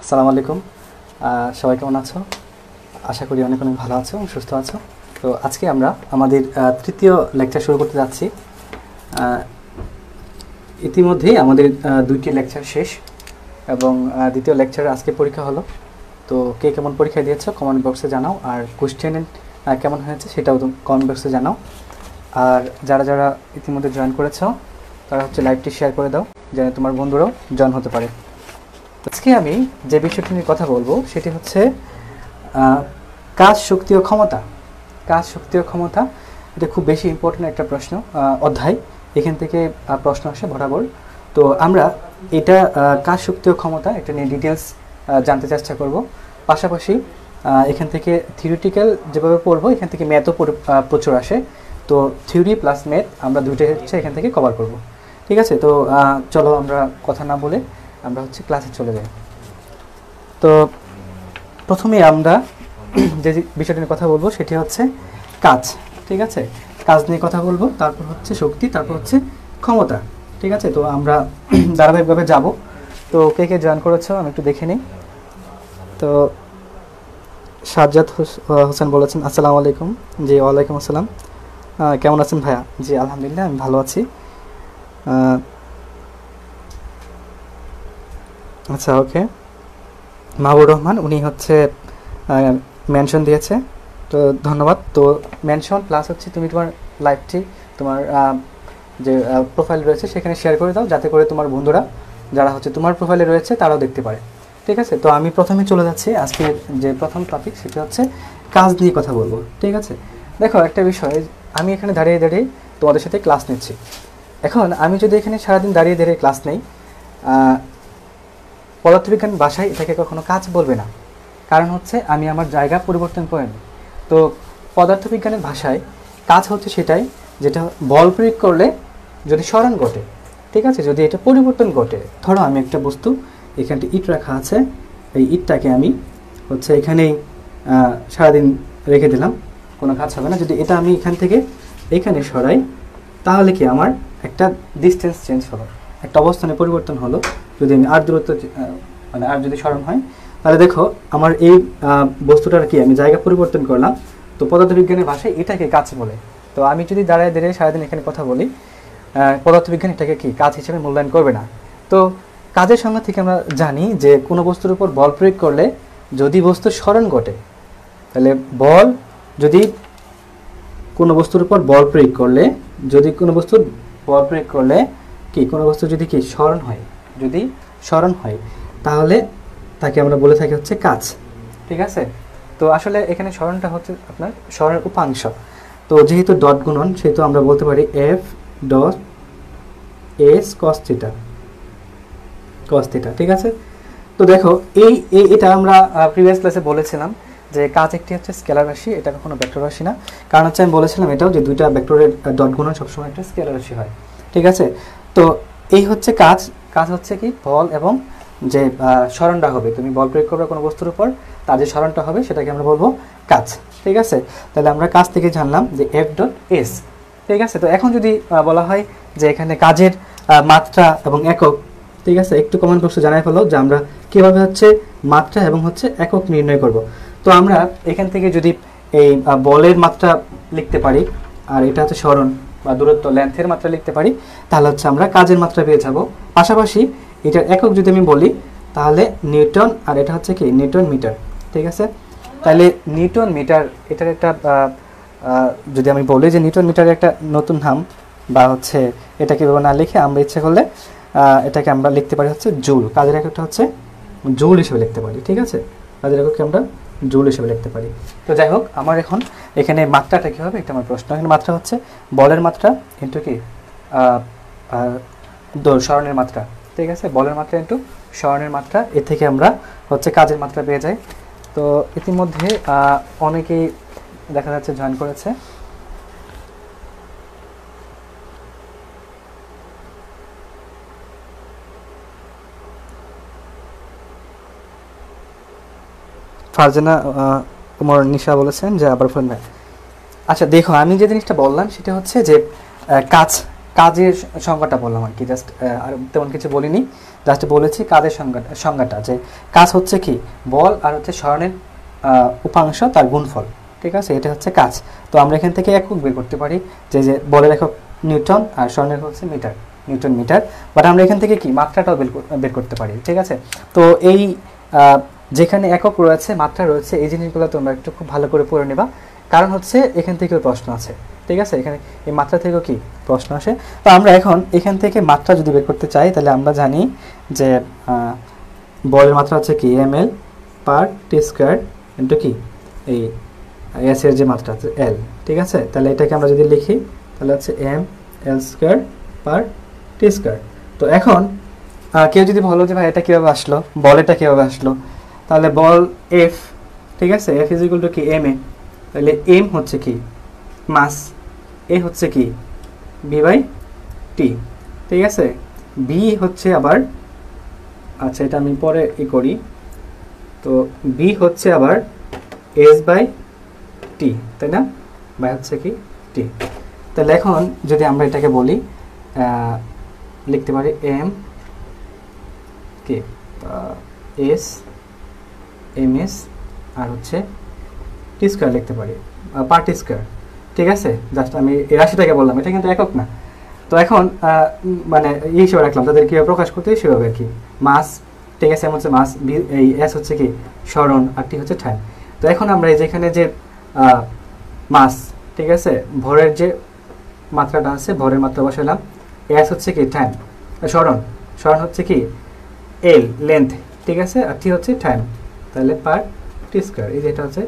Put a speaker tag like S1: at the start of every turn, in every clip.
S1: আসসালামু আলাইকুম। সবাই কেমন আছো? আশা করি অনেক অনেক ভালো আছো এবং সুস্থ আছো। তো আজকে আমরা আমাদের তৃতীয় লেকচার শুরু করতে যাচ্ছি। ইতিমধ্যেই আমাদের দুইটি লেকচার শেষ এবং দ্বিতীয় লেকচারে আজকে পরীক্ষা হলো। তো কে কেমন পরীক্ষা দিয়েছো কমেন্ট বক্সে জানাও, আর কোশ্চেন কেমন হয়েছে সেটাও কমেন্ট বক্সে জানাও। আর যারা যারা ইতিমধ্যে জয়েন করেছো তারা লাইভটি শেয়ার করে দাও যেন তোমার বন্ধুরাও জয়েন হতে পারে। আজকে আমি যে বিষয়টি নিয়ে কথা বলবো সেটি হচ্ছে কাজ, শক্তি ও ক্ষমতা। কাজ, শক্তি ও ক্ষমতা এটা খুব বেশি ইম্পর্টেন্ট একটা প্রশ্ন অধ্যায়। এখান থেকে প্রশ্ন আসে বরাবর। তো আমরা এটা কাজ, শক্তি ও ক্ষমতা এটা নিয়ে ডিটেলস জানতে চেষ্টা করব। পাশাপাশি এখান থেকে থিওরিটিক্যাল যেভাবে পড়বো এখান থেকে ম্যাথও প্রচুর আসে। তো থিওরি প্লাস ম্যাথ আমরা দুইটাই এখান থেকে কভার করব। ঠিক আছে? তো চলো আমরা কথা না বলে আমরা ক্লাসে চলে যাই। তো প্রথমে আমরা যে বিষয়টি নিয়ে কথা বলবো সেটি হচ্ছে কাজ। ঠিক আছে? কাজ নিয়ে কথা বলবো, তারপর শক্তি, তারপর ক্ষমতা। ঠিক আছে? তো আমরা ধারাবাহিকভাবে যাব। তো কে কে জয়েন করেছো আমি একটু দেখে নিই। তো সাজ্জাদ হোসেন বলেছেন আসসালামু আলাইকুম। জি ওয়ালাইকুম আসসালাম। কেমন আছেন ভাইয়া? জি আলহামদুলিল্লাহ আমি ভালো আছি। আচ্ছা, ওকে। মাহবুর রহমান উনি মেনশন দিয়েছে, তো ধন্যবাদ। তো মেনশন প্লাস তুমি তোমার লাইভটি তোমার যে প্রোফাইল রয়েছে সেখানে শেয়ার করে দাও, যাতে করে তোমার বন্ধুরা যারা তোমার প্রোফাইলে রয়েছে তারাও দেখতে পারে। ঠিক আছে? তো আমি প্রথমে চলে যাচ্ছি আজকের যে প্রথম টপিক, সেটা কাজ নিয়ে কথা বলবো। ঠিক আছে? দেখো, একটা বিষয়, আমি এখানে দাঁড়িয়ে দাঁড়িয়ে তোমাদের সাথে ক্লাস নিচ্ছি। এখন আমি যদি এখানে সারাদিন দাঁড়িয়ে দাঁড়িয়ে ক্লাস নেই, পদার্থবিজ্ঞান ভাষায় এটাকে কখনো কাজ বলবে না। কারণ আমি আমার জায়গা পরিবর্তন করে নিই। তো পদার্থবিজ্ঞানের ভাষায় কাজ সেটাই যেটা বল প্রয়োগ করলে যদি সরণ ঘটে। ঠিক আছে? যদি এটা পরিবর্তন ঘটে, ধরো আমি একটা বস্তু, এখানটা ইট রাখা আছে, এই ইটটাকে আমি এখানেই সারাদিন রেখে দিলাম, কোনো কাজ হবে না। যদি এটা আমি এখান থেকে এখানে সরাই, তাহলে কি আমার একটা ডিস্টেন্স চেঞ্জ হলো, একটা অবস্থানে পরিবর্তন হলো। যদি আমি আর দূরত্ব আর যদি সরণ হয়, তাহলে দেখো আমার এই বস্তুটার কি আমি জায়গা পরিবর্তন করলাম। তো পদার্থবিজ্ঞানের ভাষায় এটাকে কাজ বলে। তো আমি যদি দাঁড়ায় দাঁড়িয়ে সারাদিন এখানে কথা বলি, পদার্থবিজ্ঞান এটাকে কি কাজ হিসেবে মূল্যায়ন করবে না। তো কাজের সংজ্ঞা থেকে আমরা জানি যে কোনো বস্তুর উপর বল প্রয়োগ করলে যদি বস্তুর সরণ ঘটে, তাহলে বল যদি কোনো বস্তুর উপর বল প্রয়োগ করলে, যদি কোনো বস্তুর বল প্রয়োগ করলে কি কোনো বস্তু যদি কি সরণ হয়, যদি সরণ হয়, তাহলে তাকে আমরা বলে থাকি কাজ। ঠিক আছে? তো আসলে এখানে সরণটা আপনার সরণের উপাংশ। তো যেহেতু ডট গুণন, সেহেতু আমরা বলতে পারি F dot S cos theta, cos theta. ঠিক আছে? তো দেখো এটা আমরা প্রিভিয়াস ক্লাসে বলেছিলাম যে কাজ একটি স্কেলার রাশি, এটা কখনো ভেক্টর রাশি না। কারণ আমি বলেছিলাম এটাও যে দুইটা ভেক্টরের ডট গুণন সবসময় একটা স্কেলার রাশি হয়। ঠিক আছে? তো এই কাজ। কাজ কি বল এবং যে সরণটা হবে, তুমি বল প্রয়োগ করবে কোনো বস্তুর উপর, তার যে সরণটা হবে সেটাকে আমরা বলবো কাজ। ঠিক আছে? তাহলে আমরা কাজ থেকে জানলাম যে এফ ডট এস। ঠিক আছে? তো এখন যদি বলা হয় যে এখানে কাজের মাত্রা এবং একক, ঠিক আছে, একটু কমেন্ট বক্সে জানাই ফেলো যে আমরা কীভাবে মাত্রা এবং একক নির্ণয় করব। তো আমরা এখান থেকে যদি এই বলের মাত্রা লিখতে পারি, আর এটা সরণ বা দূরত্ব লেন্থের মাত্রা লিখতে পারি, তাহলে আমরা কাজের মাত্রা পেয়ে যাব। পাশাপাশি এটার একক যদি আমি বলি, তাহলে নিউটন, আর এটা কি নিউটন মিটার। ঠিক আছে? তাহলে নিউটন মিটার এটার একটা যদি আমি বলি যে নিউটন মিটারের একটা নতুন নাম, বা এটা কীভাবে না লিখে আমরা ইচ্ছে করলে এটাকে আমরা লিখতে পারি জুল। কাজের এককটা জুল হিসেবে লিখতে পারি। ঠিক আছে? কাজের এককে আমরা জুল হিসেবে লিখতে পারি। তো যাই হোক, আমার এখন এখানে মাত্রাটা কী হবে, এটা আমার প্রশ্ন। এখানে মাত্রা বলের মাত্রা ইন্টু কি সরণের মাত্রা। ঠিক আছে? বলের মাত্রা ইন্টু সরণের মাত্রা, এ থেকে আমরা কাজের মাত্রা পেয়ে যাই। তো ইতিমধ্যে অনেকেই দেখা যাচ্ছে জয়েন করেছে। ফারজানা কুমার নিশা বলেছেন যে আবার ফোন। আচ্ছা দেখো, আমি যে জিনিসটা বললাম সেটা যে কাজ, কাজের সংজ্ঞাটা বললাম আর কি, জাস্ট আর তেমন কিছু বলিনি, জাস্ট বলেছি কাজের সংজ্ঞাটা যে কাজ হচ্ছে কি বল আর হচ্ছে সরণের উপাংশ তার গুণফল, ঠিক আছে, এটা হচ্ছে কাজ। তো আমরা এখান থেকে একক বের করতে পারি, যে বলের একক নিউটন আর সরণের একক হচ্ছে মিটার, নিউটন মিটার। বাট আমরা এখান থেকে কি মাত্রাটাও বের করতে পারি, ঠিক আছে। তো এই যেখানে একক রয়েছে মাত্রা রয়েছে এই জিনিসগুলো তোমরা একটু খুব ভালো করে পড়ে নেবা, কারণ হচ্ছে এখান থেকেও প্রশ্ন আছে, ঠিক আছে, এখানে এই মাত্রা থেকেও কি প্রশ্ন আসে। তো আমরা এখন এখান থেকে মাত্রা যদি বের করতে চাই তাহলে আমরা জানি যে বলের মাত্রা হচ্ছে কি ml পার টি স্কোয়ার ইন্টু কি এই এস এর যে মাত্রা হচ্ছে এল, ঠিক আছে। তাহলে এটাকে আমরা যদি লিখি তাহলে হচ্ছে ml স্কোয়ার পার টি স্কোয়ার। তো এখন কেউ যদি বলো যে ভাই এটা কীভাবে আসলো, বল এটা কীভাবে আসলো, তাহলে বল এফ, ঠিক আছে, এফ ইজ ইকুয়াল টু কি এম এ, তাহলে এম হচ্ছে কি মাস, এ হচ্ছে কি বি বাই টি, ঠিক আছে। বি হচ্ছে আবার, আচ্ছা এটা আমি পরে করি, তো বি হচ্ছে আবার এস বাই টি, তাই না, বাই হচ্ছে কি টি। তাহলে এখন যদি আমরা এটাকে বলি লিখতে পারি M K S M S আর হচ্ছে টি স্কোয়ার লিখতে পারি, পার টি স্কোয়ার, ঠিক আছে। জাস্ট আমি এই রাশিটাকে বললাম, এটা কিন্তু একক না। তো এখন মানে এই হিসেবে রাখলাম, তাদের কীভাবে প্রকাশ করতে হয় সেভাবে আর কি। মাস, ঠিক আছে, এম হচ্ছে মাস, বি এই এস হচ্ছে কি সরণ আর টি হচ্ছে ঠান। তো এখন আমরা এই যেখানে যে মাস, ঠিক আছে, ভরের যে মাত্রাটা আছে ভরের মাত্রা বসালাম, এস হচ্ছে কি ঠান সরণ, সরণ হচ্ছে কি এল লেন্থ, ঠিক আছে, আর টি হচ্ছে ঠান, তাহলে পার টি স্কোয়ার, এই যেটা হচ্ছে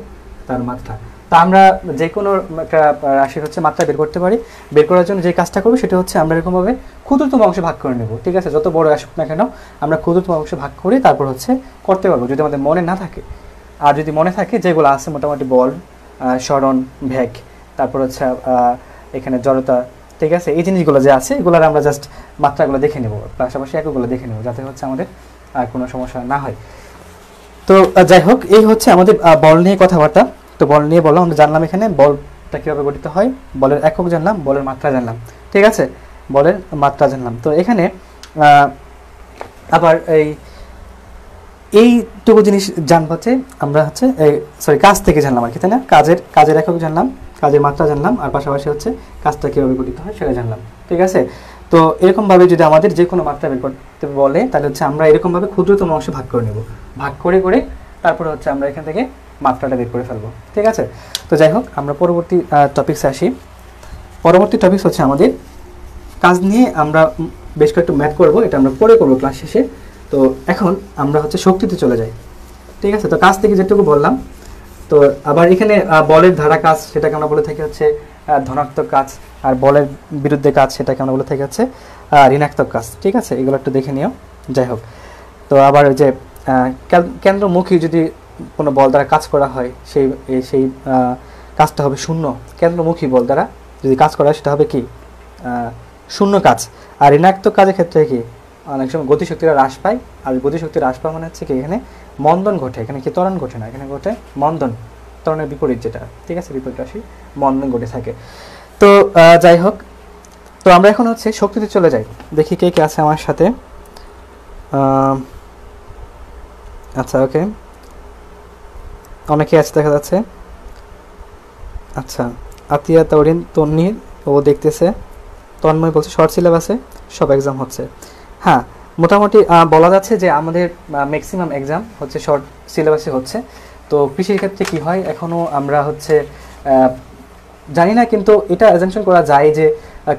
S1: তার মাত্রা। তা আমরা যে কোনো একটা রাশির হচ্ছে মাত্রা বের করতে পারি। বের করার জন্য যে কাজটা করবো সেটা হচ্ছে আমরা এরকমভাবে ক্ষুদ্রতম অংশে ভাগ করে নেব, ঠিক আছে, যত বড় আসুক না কেন আমরা ক্ষুদ্রতম অংশে ভাগ করে তারপর হচ্ছে করতে পারবো, যদি আমাদের মনে না থাকে। আর যদি মনে থাকে যেগুলো আছে মোটামুটি বল, সরণ, ভেগ, তারপর হচ্ছে এখানে জড়তা, ঠিক আছে, এই জিনিসগুলো যে আছে এগুলোর আমরা জাস্ট মাত্রাগুলো দেখে নেব, পাশাপাশি একগুলো দেখে নেব, যাতে হচ্ছে আমাদের আর কোনো সমস্যা না হয়। তো যাই হোক, এই হচ্ছে আমাদের বল নিয়ে কথাবার্তা। তো বল নিয়ে বললাম, আমরা জানলাম এখানে বলটা কীভাবে গঠিত হয়, বলের একক জানলাম, বলের মাত্রা জানলাম, ঠিক আছে, বলের মাত্রা জানলাম। তো এখানে আবার এইটুকু জিনিস জানবো যে আমরা হচ্ছে কাজ থেকে জানলাম আর কি, তাই না, কাজের একক জানলাম, কাজের মাত্রা জানলাম, আর পাশাপাশি হচ্ছে কাজটা কীভাবে গঠিত হয় সেটা জানলাম, ঠিক আছে। তো এরকমভাবে যদি আমাদের যে কোনো মাত্রা বের করতে বলে তাহলে হচ্ছে আমরা এরকমভাবে ক্ষুদ্রতম অংশে ভাগ করে নেব, ভাগ করে করে তারপরে হচ্ছে আমরা এখান থেকে মাত্রাটা বের করে ফেলবো, ঠিক আছে। তো যাই হোক, আমরা পরবর্তী টপিকসে আসি। পরবর্তী টপিকস হচ্ছে আমাদের কাজ নিয়ে আমরা বেশ কয়েকটা ম্যাথ করবো, এটা আমরা পরে করবো ক্লাস শেষে। তো এখন আমরা হচ্ছে শক্তিতে চলে যাই, ঠিক আছে। তো কাজ থেকে যেটুকু বললাম, তো আবার এখানে বলের ধারা কাজ সেটাকে আমরা বলে থাকি হচ্ছে ধনাত্মক কাজ, আর বলের বিরুদ্ধে কাজ সেটাকে আমরা বলে থাকি হচ্ছে ঋণাত্মক কাজ, ঠিক আছে, এগুলো একটু দেখে নিও। যাই হোক, তো আবার ওই যে কেন্দ্রমুখী যদি কোনো বল দ্বারা কাজ করা হয় সেই কাজটা হবে শূন্য, কেন্দ্রমুখী বল দ্বারা যদি কাজ করা হয় সেটা হবে কি শূন্য কাজ। আর ঋণাত্মক কাজের ক্ষেত্রে কি অনেক সময় গতিশক্তিটা হ্রাস পায়, আর গতিশক্তি হ্রাস পাওয়া মানে হচ্ছে কি এখানে মন্দন ঘটে, এখানে কি ত্বরণ ঘটে না, এখানে ঘটে মন্দন, ত্বরণের বিপরীত যেটা, ঠিক আছে, বিপরীত রাশি মন্দন ঘটে থাকে। তো যাই হোক, তো আমরা এখন হচ্ছে শক্তিতে চলে যাই, দেখি কে কে আছে আমার সাথে। আচ্ছা ওকে, অনেকে আছে দেখা যাচ্ছে। আচ্ছা, আতিয়া তরিন তন্নির ও দেখতেছে, তন্ময় বলছে শর্ট সিলেবাসে সব এক্সাম হচ্ছে। হ্যাঁ, মোটামুটি বলা যাচ্ছে যে আমাদের ম্যাক্সিমাম এক্সাম হচ্ছে শর্ট সিলেবাসে হচ্ছে। তো কৃষির ক্ষেত্রে কি হয় এখনও আমরা হচ্ছে জানি না, কিন্তু এটা অ্যাজাম্পশন করা যায় যে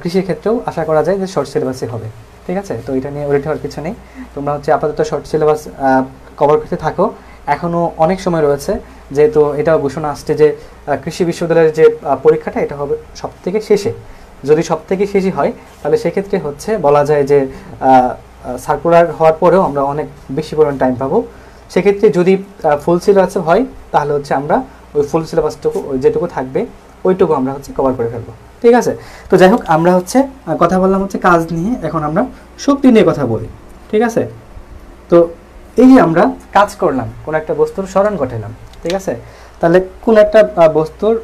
S1: কৃষির ক্ষেত্রেও আশা করা যায় যে শর্ট সিলেবাসে হবে, ঠিক আছে। তো এটা নিয়ে ওরিট হওয়ার কিছু নেই, তোমরা হচ্ছে আপাতত শর্ট সিলেবাস কভার করতে থাকো, এখনও অনেক সময় রয়েছে। যেহেতু এটাও ঘোষণা আসছে যে কৃষি বিশ্ববিদ্যালয়ের যে পরীক্ষাটা এটা হবে সবথেকে শেষে, যদি সবথেকে শেষই হয় তাহলে সেক্ষেত্রে হচ্ছে বলা যায় যে সার্কুলার হওয়ার পরেও আমরা অনেক বেশি পরিমাণ টাইম পাবো। সেক্ষেত্রে যদি ফুল সিলেবাস হয় তাহলে হচ্ছে আমরা ওই ফুল সিলেবাসটুকু যেটুকু থাকবে ওইটুকু আমরা হচ্ছে কভার করে ফেলবো, ঠিক আছে। তো যাই হোক, আমরা হচ্ছে কথা বললাম হচ্ছে কাজ নিয়ে, এখন আমরা শক্তি নিয়ে কথা বলি, ঠিক আছে। তো এই যে আমরা কাজ করলাম, কোনো একটা বস্তুর সরণ ঘটালাম, ঠিক আছে, তাহলে কোন একটা বস্তুর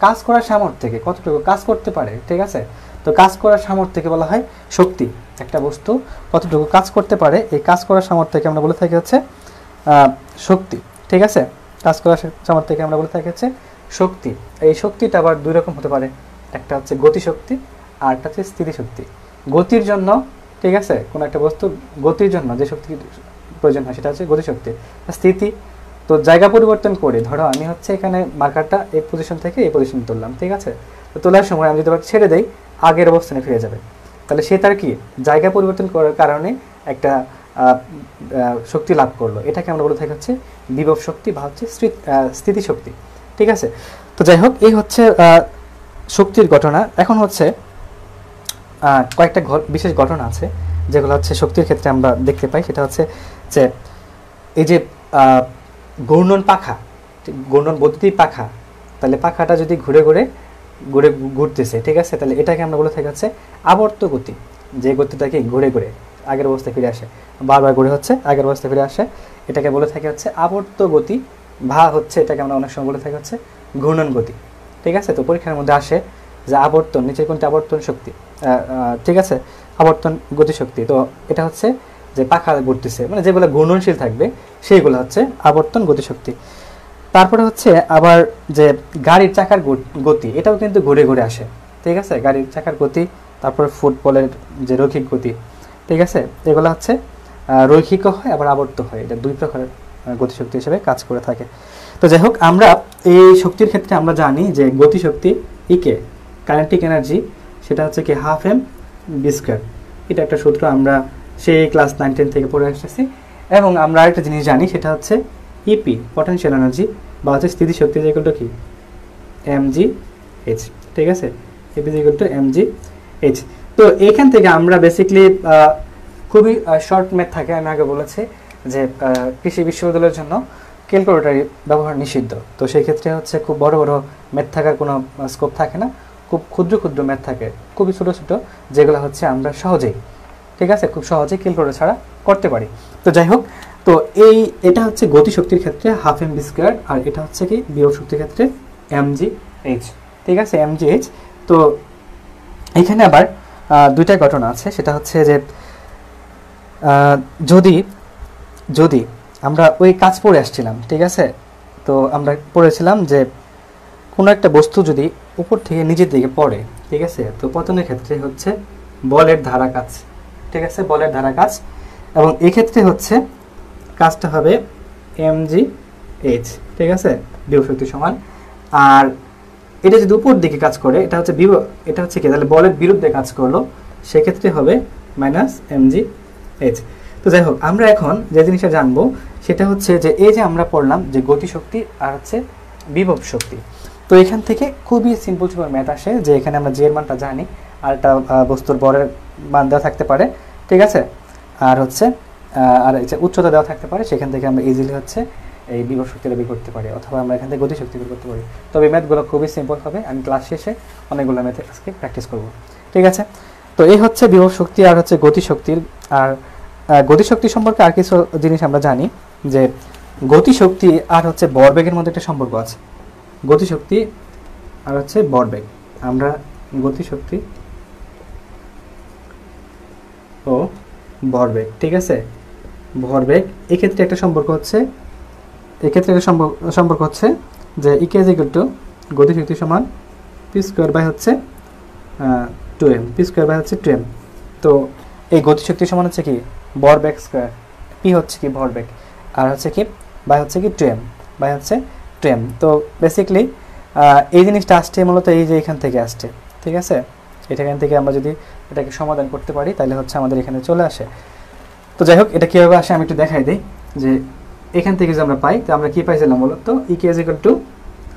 S1: কাজ করার সামর্থ্য থেকে কতটুকু কাজ করতে পারে, ঠিক আছে। তো কাজ করার সামর্থ্যকে বলা হয় শক্তি। একটা বস্তু কতটুকু কাজ করতে পারে, এই কাজ করার সামর্থ্যকে আমরা বলে থাকি হচ্ছে শক্তি। ঠিক আছে, কাজ করার সামর্থ্যকে আমরা বলে থাকি হচ্ছে শক্তি। এই শক্তিটা আবার দুই রকম হতে পারে, একটা হচ্ছে গতিশক্তি আর একটা হচ্ছে স্থিতিশক্তি। গতির জন্য, ঠিক আছে, কোনো একটা বস্তু গতির জন্য যে শক্তি প্রয়োজন হয় সেটা হচ্ছে গতিশক্তি। স্থিতি তো জায়গা পরিবর্তন করে, ধরো আমি হচ্ছে এখানে মার্কারটা এই পজিশন থেকে এই পজিশনে তুললাম, ঠিক আছে, তো তোলার সময় আমি যদি আবার ছেড়ে দেই আগের অবস্থানে ফিরে যাবে, তাহলে সে তার কি জায়গা পরিবর্তন করার কারণে একটা শক্তি লাভ করলো। এটাকে আমরা বলে থাকি হচ্ছে বিভব শক্তি বা হচ্ছে স্থিতিশক্তি। ঠিক আছে, তো যাই হোক, এই হচ্ছে শক্তির ঘটনা। এখন হচ্ছে কয়েকটা বিশেষ ঘটনা আছে যেগুলো হচ্ছে শক্তির ক্ষেত্রে আমরা দেখতে পাই। সেটা হচ্ছে যে এই যে ঘূর্ণন পাখা, ঘূর্ণন বৈদ্যুতিক পাখা, তাহলে পাখাটা যদি ঘুরতেছে, ঠিক আছে, তাহলে এটাকে আমরা বলে থাকি হচ্ছে আবর্ত গতি। যে গতিটাকে ঘুরে ঘুরে আগের অবস্থায় ফিরে আসে, বারবার ঘুরে হচ্ছে আগের অবস্থায় ফিরে আসে, এটাকে বলে থাকি হচ্ছে আবর্ত গতি, বা হচ্ছে এটাকে আমরা অনেক সময় বলে থাকি হচ্ছে ঘূর্ণন গতি। ঠিক আছে, তো পরীক্ষার মধ্যে আসে যে আবর্তন, নিচের কোনটি আবর্তন শক্তি, ঠিক আছে, আবর্তন গতিশক্তি। তো এটা হচ্ছে যে পাখা ঘুরতেছে, মানে যেগুলো ঘূর্ণনশীল থাকবে সেইগুলো হচ্ছে আবর্তন গতিশক্তি। তারপরে হচ্ছে আবার যে গাড়ির চাকার গতি, এটাও কিন্তু ঘুরে ঘুরে আসে। ঠিক আছে, গাড়ির চাকার গতি, তারপরে ফুটবলের যে রৈখিক গতি, ঠিক আছে, এগুলো হচ্ছে রৈখিকও হয় আবার আবর্ত হয়। এটা দুই প্রকারের গতিশক্তি হিসেবে কাজ করে থাকে। তো যাই হোক, আমরা এই শক্তির ক্ষেত্রে আমরা জানি যে গতিশক্তি ইকে কাইনেটিক এনার্জি, সেটা হচ্ছে কি ½ m v²। এটা একটা সূত্র আমরা সেই ক্লাস 9-10 থেকে পড়ে আসতেছি। এবং আমরা আরেকটা জিনিস জানি, সেটা হচ্ছে ইপি পটেনশিয়াল এনার্জি বা হচ্ছে স্থিতিশক্তি, যেগুলো কি mgh। ঠিক আছে, ইপি mgh। তো এখান থেকে আমরা বেসিক্যালি খুবই শর্ট ম্যাথ থাকে, আমি আগে বলেছি যে কৃষি বিশ্ববিদ্যালয়ের জন্য ক্যালকুলেটর ব্যবহার নিষিদ্ধ। তো সেই ক্ষেত্রে হচ্ছে খুব বড় বড় ম্যাথ থাকার কোনো স্কোপ থাকে না, খুব ক্ষুদ্র ক্ষুদ্র ম্যাথ থাকে, খুবই ছোটো ছোটো, যেগুলো হচ্ছে আমরা সহজেই, ঠিক আছে, খুব সহজেই ক্যালকুলেটর ছাড়া করতে পারি। তো যাই হোক, তো এটা হচ্ছে গতিশক্তির ক্ষেত্রে ½ m v², আর এটা হচ্ছে কি বিভব শক্তির ক্ষেত্রে mgh। ঠিক আছে, mgh। তো এখানে আবার দুইটা ঘটনা আছে, সেটা হচ্ছে যে যদি আমরা ওই কাজ পড়ে আসছিলাম, ঠিক আছে, তো আমরা পড়েছিলাম যে কোনো একটা বস্তু যদি উপর থেকে নিচের দিকে পড়ে, ঠিক আছে, তো পতনের ক্ষেত্রে হচ্ছে বলের ধারা কাজ, ঠিক আছে, বলের ধারা কাজ, এবং এক্ষেত্রে হচ্ছে কাজটা হবে mgh। ঠিক আছে, বিভব শক্তি সমান। আর এটা যদি উপর দিকে কাজ করে, এটা হচ্ছে এটা হচ্ছে কি, তাহলে বলের বিরুদ্ধে কাজ করলো, সেক্ষেত্রে হবে -mgh। তো যাই হোক, আমরা এখন যে জিনিসটা জানবো সেটা হচ্ছে যে এই যে আমরা পড়লাম যে গতিশক্তি আর হচ্ছে বিভব শক্তি। তো এখান থেকে খুবই সিম্পল ম্যাথ আসে, যে এখানে আমরা যে এর মানটা জানি, আর একটা বস্তুর বরের মান দেওয়া থাকতে পারে, ঠিক আছে, আর হচ্ছে আর উচ্চতা দেওয়া থাকতে পারে, সেখান থেকে আমরা ইজিলি হচ্ছে এই বিভব শক্তিটা বের করতে পারি, অথবা আমরা এখান থেকে গতিশক্তি বের করতে পারি। তবে ম্যাথগুলো খুবই সিম্পল হবে, আমি ক্লাস শেষে অনেকগুলো ম্যাথে আজকে প্র্যাকটিস করব। ঠিক আছে, তো এই হচ্ছে বিভব শক্তি আর হচ্ছে গতিশক্তির। আর গতিশক্তি সম্পর্কে আর কিছু জিনিস আমরা জানি, যে গতিশক্তি আর হচ্ছে ভরবেগের মধ্যে একটা সম্পর্ক আছে। গতিশক্তি আর হচ্ছে ভরবেগ, আমরা গতিশক্তি ও ভরবেগ, ঠিক আছে, ভরবেগ, এক্ষেত্রে একটা সম্পর্ক হচ্ছে, যে ইকে ইজ ইকুয়াল টু গতিশক্তি সমান p² হচ্ছে 2m, p² হচ্ছে 2m। তো এই গতিশক্তি সমান হচ্ছে কি ভরবেগ স্কয়ার, p হচ্ছে কি ভরবেগ, আর হচ্ছে কি বাই হচ্ছে কি 2m, বাই হচ্ছে 2m। তো বেসিক্যালি এই জিনিসটা আসছে মূলত এই যে এখান থেকে আসছে, ঠিক আছে, এখান থেকে আমরা যদি এটাকে সমাধান করতে পারি তাহলে হচ্ছে আমাদের এখানে চলে আসে। তো যাই হোক, এটা কীভাবে আসে আমি একটু দেখাই দিই, যে এখান থেকে যে আমরা পাই, তো আমরা কী পাইছিলাম বলতো, E K is equal to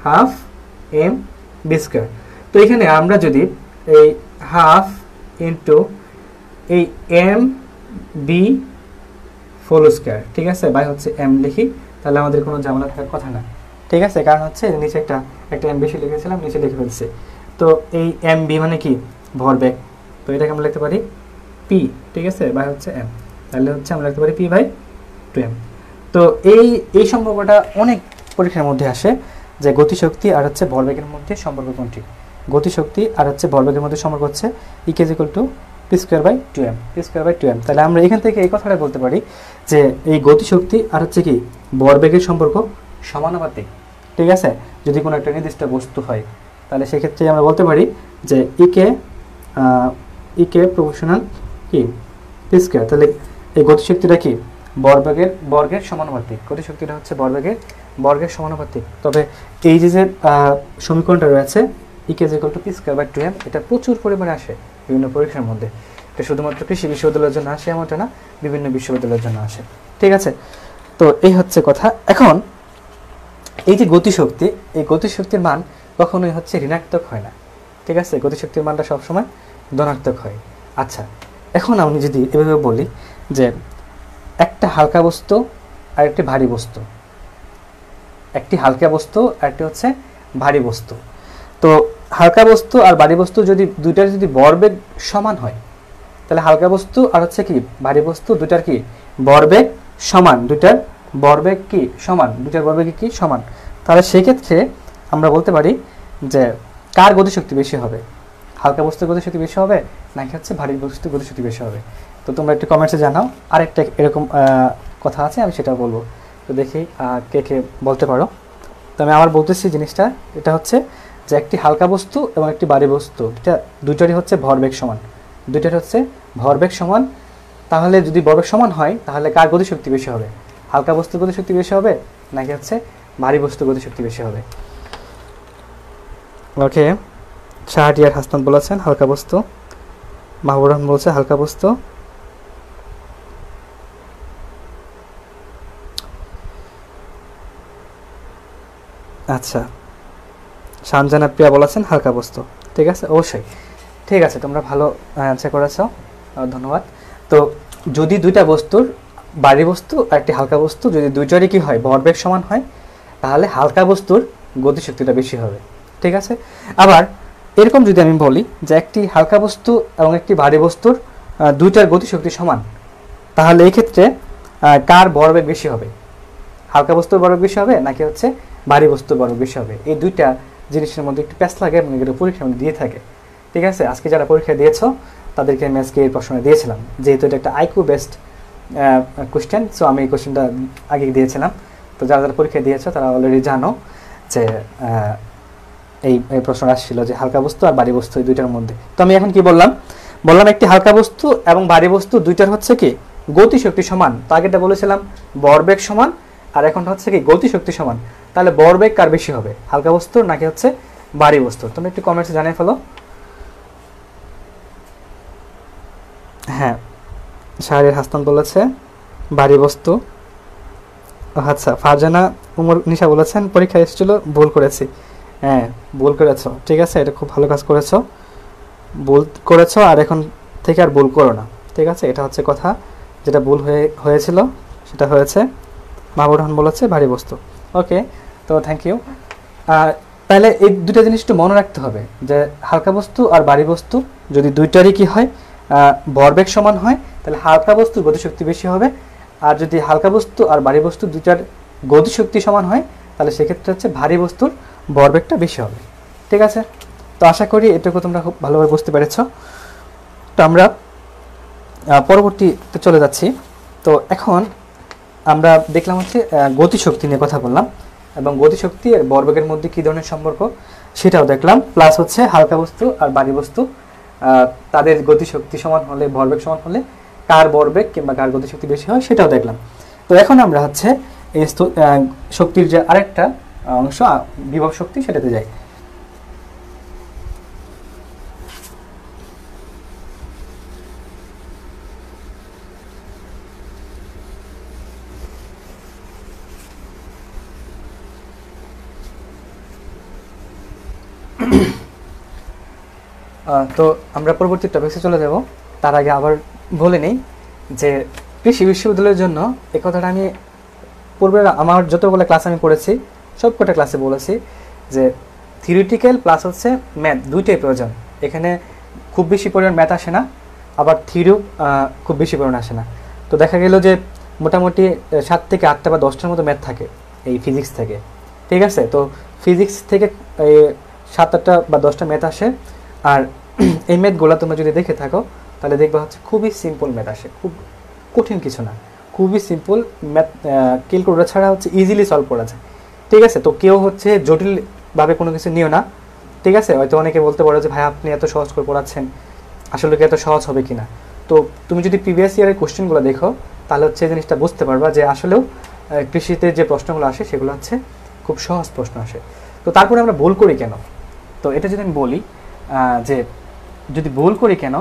S1: ½ m v²। তো এখানে আমরা যদি এই ½ ইন্টু এই m/b², ঠিক আছে, বাই হচ্ছে m লিখি, তাহলে আমাদের কোনো ঝামেলা থাকার কথা না। ঠিক আছে, কারণ হচ্ছে নিচে একটা m বেশি লিখেছিলাম, নিচে লিখে ফেলছি। তো এই mb মানে কি ভরবেগ, তো এটাকে আমরা লিখতে পারি p, ঠিক আছে, বাই হচ্ছে m, তাহলে হচ্ছে আমরা লিখতে পারি p/2m। তো এই সম্পর্কটা অনেক পরীক্ষার মধ্যে আসে, যে গতিশক্তি আর হচ্ছে ভরবেগের মধ্যে সম্পর্ক কোনটি। গতিশক্তি আর হচ্ছে ভরবেগের মধ্যে সম্পর্ক হচ্ছে E K is equal to P square by two M, P square by two M. তাহলে আমরা এখান থেকে এই কথাটা বলতে পারি যে এই গতিশক্তি আর হচ্ছে কি ভরবেগের সম্পর্ক সমানুপাতিক। ঠিক আছে, যদি কোনো একটা নির্দিষ্ট বস্তু হয় তাহলে সেক্ষেত্রে আমরা বলতে পারি যে ইকে প্রপোর্শনাল কি পি স্কোয়ার। তাহলে এই গতিশক্তিটা কি বর্গের সমানুপাতিক, গতিশক্তিটা হচ্ছে বর্গের সমানুপাতিক। তবে এই যে সমীকরণটা রয়েছে E K is equal to P square by two M, এটা প্রচুর পরিমাণে আসে বিভিন্ন পরীক্ষার মধ্যে। এটা শুধুমাত্র কৃষি বিশ্ববিদ্যালয়ের জন্য আসে এমনটা না, বিভিন্ন বিশ্ববিদ্যালয়ের জন্য আসে। ঠিক আছে, তো এই হচ্ছে কথা। এখন এই যে গতিশক্তি, এই গতিশক্তির মান কখনোই হচ্ছে ঋণাত্মক হয় না। ঠিক আছে, গতিশক্তির মানটা সবসময় ধনাত্মক হয়। আচ্ছা, এখন আমি যদি এভাবে বলি যে একটা হালকা বস্তু আর একটি ভারী বস্তু, একটি হালকা বস্তু আর একটি হচ্ছে ভারী বস্তু। তো হালকা বস্তু আর ভারী বস্তু যদি দুইটার যদি ভরবেগ সমান হয়, তাহলে হালকা বস্তু আর হচ্ছে কি ভারী বস্তু দুইটার কি ভরবেগ সমান, দুইটার ভরবেগ কি সমান, দুইটার ভরবেগ কি সমান। তাহলে সেক্ষেত্রে আমরা বলতে পারি যে কার গতিশক্তি বেশি হবে, হালকা বস্তুর গতিশক্তি বেশি হবে নাকি হচ্ছে ভারী বস্তুর গতিশক্তি বেশি হবে। তো তোমরা একটু কমেন্টসে জানাও। আরেকটা এরকম কথা আছে, আমি সেটা বলবো। তো দেখি কে কে বলতে পারো। তো আমি আবার বলতেছি জিনিসটা, এটা হচ্ছে যে একটি হালকা বস্তু এবং একটি ভারী বস্তু দুইটারই হচ্ছে ভরবেগ সমান, দুইটার হচ্ছে ভরবেগ সমান। তাহলে যদি ভরবেগ সমান হয় তাহলে কার গতিশক্তি বেশি হবে, হালকা বস্তুর গতিশক্তি বেশি হবে নাকি হচ্ছে ভারী বস্তুর গতিশক্তি বেশি হবে। ওকে, শাহরিয়ার হাসনাত বলেছেন হালকা বস্তু, মাহবুর রহমান বলছে হালকা বস্তু। আচ্ছা, শামজানা প্রিয়া বলেছেন হালকা বস্তু। ঠিক আছে, অবশ্যই ঠিক আছে, তোমরা ভালো অ্যান্সার করেছ, ধন্যবাদ। তো যদি দুইটা বস্তুর ভারী বস্তু আর একটি হালকা বস্তু যদি দুইটারই কি হয় ভরবেগ সমান হয়, তাহলে হালকা বস্তুর গতিশক্তিটা বেশি হবে। ঠিক আছে, আবার এরকম যদি আমি বলি যে একটি হালকা বস্তু এবং একটি ভারী বস্তুর দুইটার গতিশক্তি সমান, তাহলে এই ক্ষেত্রে কার ভরবেগ বেশি হবে, হালকা বস্তুর ভরবেগ বেশি হবে নাকি হচ্ছে ভারী বস্তুর ভরবেগ বেশি হবে। এই দুইটা জিনিসের মধ্যে একটু প্যাচ লাগে এবং এগুলো পরীক্ষার মধ্যে দিয়ে থাকে। ঠিক আছে, আজকে যারা পরীক্ষা দিয়েছো তাদেরকে আমি আজকে এই প্রশ্ন দিয়েছিলাম, যেহেতু এটা একটা আইকিউ বেসড কোশ্চেন, সো আমি এই কোশ্চেনটা আগে দিয়েছিলাম। তো যারা যারা পরীক্ষা দিয়েছো তারা অলরেডি জানো যে এই প্রশ্ন আসছিল যে হালকা বস্তু আর ভারী বস্তু এই দুইটার মধ্যে। তো আমি এখন কি বললাম একটি হালকা বস্তু এবং ভারী বস্তু দুইটার হচ্ছে কি গতিশক্তি সমান। তো আগেটা বলেছিলাম ভরবেগ সমান, আর এখন হচ্ছে কি গতিশক্তি সমান। তাহলে ভরবেগ কার বেশি হবে, হালকা বস্তুর নাকি হচ্ছে ভারী বস্তুর? তুমি একটু কমেন্টসে জানিয়ে ফেলো। হ্যাঁ, শাহরিয়ার হাসান বলেছে ভারী বস্তু। আচ্ছা, ফারজানা উমর নিশা বলেছেন পরীক্ষা এসেছিল ভুল করেছি। হ্যাঁ, ভুল করেছো, ঠিক আছে, এটা খুব ভালো কাজ করেছো, ভুল করেছো, আর এখন থেকে আর ভুল করো না। ঠিক আছে, এটা হচ্ছে কথা, যেটা ভুল হয়েছিল সেটা হয়েছে। মাহবুব রহমান বলেছে ভারী বস্তু। ওকে, তো থ্যাংক ইউ। তাহলে এই দুটো জিনিস একটু মনে রাখতে হবে যে হালকা বস্তু আর ভারী বস্তু যদি দুইটারই কি হয় ভরবেগ সমান হয়, তাহলে হালকা বস্তুর গতিশক্তি বেশি হবে। আর যদি হালকা বস্তু আর ভারী বস্তু দুইটার গতিশক্তি সমান হয়, তাহলে সেক্ষেত্রে হচ্ছে ভারী বস্তুর ভরবেগটা বেশি হবে। ঠিক আছে, তো আশা করি এটুকু তোমরা খুব ভালোভাবে বুঝতে পেরেছ। তো আমরা পরবর্তীতে চলে যাচ্ছি। তো এখন আমরা দেখলাম হচ্ছে গতিশক্তি নিয়ে কথা বললাম, এবং গতিশক্তি আর ভরবেগের মধ্যে কী ধরনের সম্পর্ক সেটাও দেখলাম, প্লাস হচ্ছে হালকা বস্তু আর ভারী বস্তু তাদের গতিশক্তি সমান হলে, ভরবেগ সমান হলে কার ভরবেগ কিংবা কার গতিশক্তি বেশি হয় সেটাও দেখলাম। তো এখন আমরা হচ্ছে এই শক্তির যে আরেকটা অংশ বিভব শক্তি সেটাতে যাই। তো আমরা পরবর্তী টপিক্সে চলে যাব। তার আগে আবার বলে নেই যে কৃষি বিশ্ববিদ্যালয়ের জন্য এই কথাটা আমি পূর্বে আমার যতগুলো ক্লাস আমি করেছি সবকটা ক্লাসে বলেছি যে থিওরিটিক্যাল প্লাস হচ্ছে ম্যাথ দুইটাই প্রয়োজন। এখানে খুব বেশি পরিমাণ ম্যাথ আসে না, আবার থিওরিও খুব বেশি পরিমাণ আসে না। তো দেখা গেল যে মোটামুটি 7 থেকে 8টা বা 10টার মতো ম্যাথ থাকে এই ফিজিক্স থেকে। ঠিক আছে, তো ফিজিক্স থেকে 7-8টা বা 10টা ম্যাথ আসে। আর এই ম্যাথগুলো তোমরা যদি দেখে থাকো তাহলে দেখবা হচ্ছে খুবই সিম্পল ম্যাথ আসে, খুব কঠিন কিছু না, খুবই সিম্পল ম্যাথ। ক্যালকুলেটর ছাড়া হচ্ছে ইজিলি সলভ করা যায়, ঠিক আছে। তো কেউ হচ্ছে জটিলভাবে কোনো কিছু নিও না, ঠিক আছে। হয়তো অনেকে বলতে পারো যে ভাই আপনি এত সহজ করে পড়াচ্ছেন, আসলে কি এত সহজ হবে কি না। তো তুমি যদি প্রিভিয়াস ইয়ারের কোশ্চেনগুলো দেখো তাহলে হচ্ছে এই জিনিসটা বুঝতে পারবা যে আসলেও কৃষিতে যে প্রশ্নগুলো আসে সেগুলো হচ্ছে খুব সহজ প্রশ্ন আসে। তো তারপরে আমরা ভুল করি কেন? তো এটা যদি আমি বলি যে যদি ভুল করি কেন,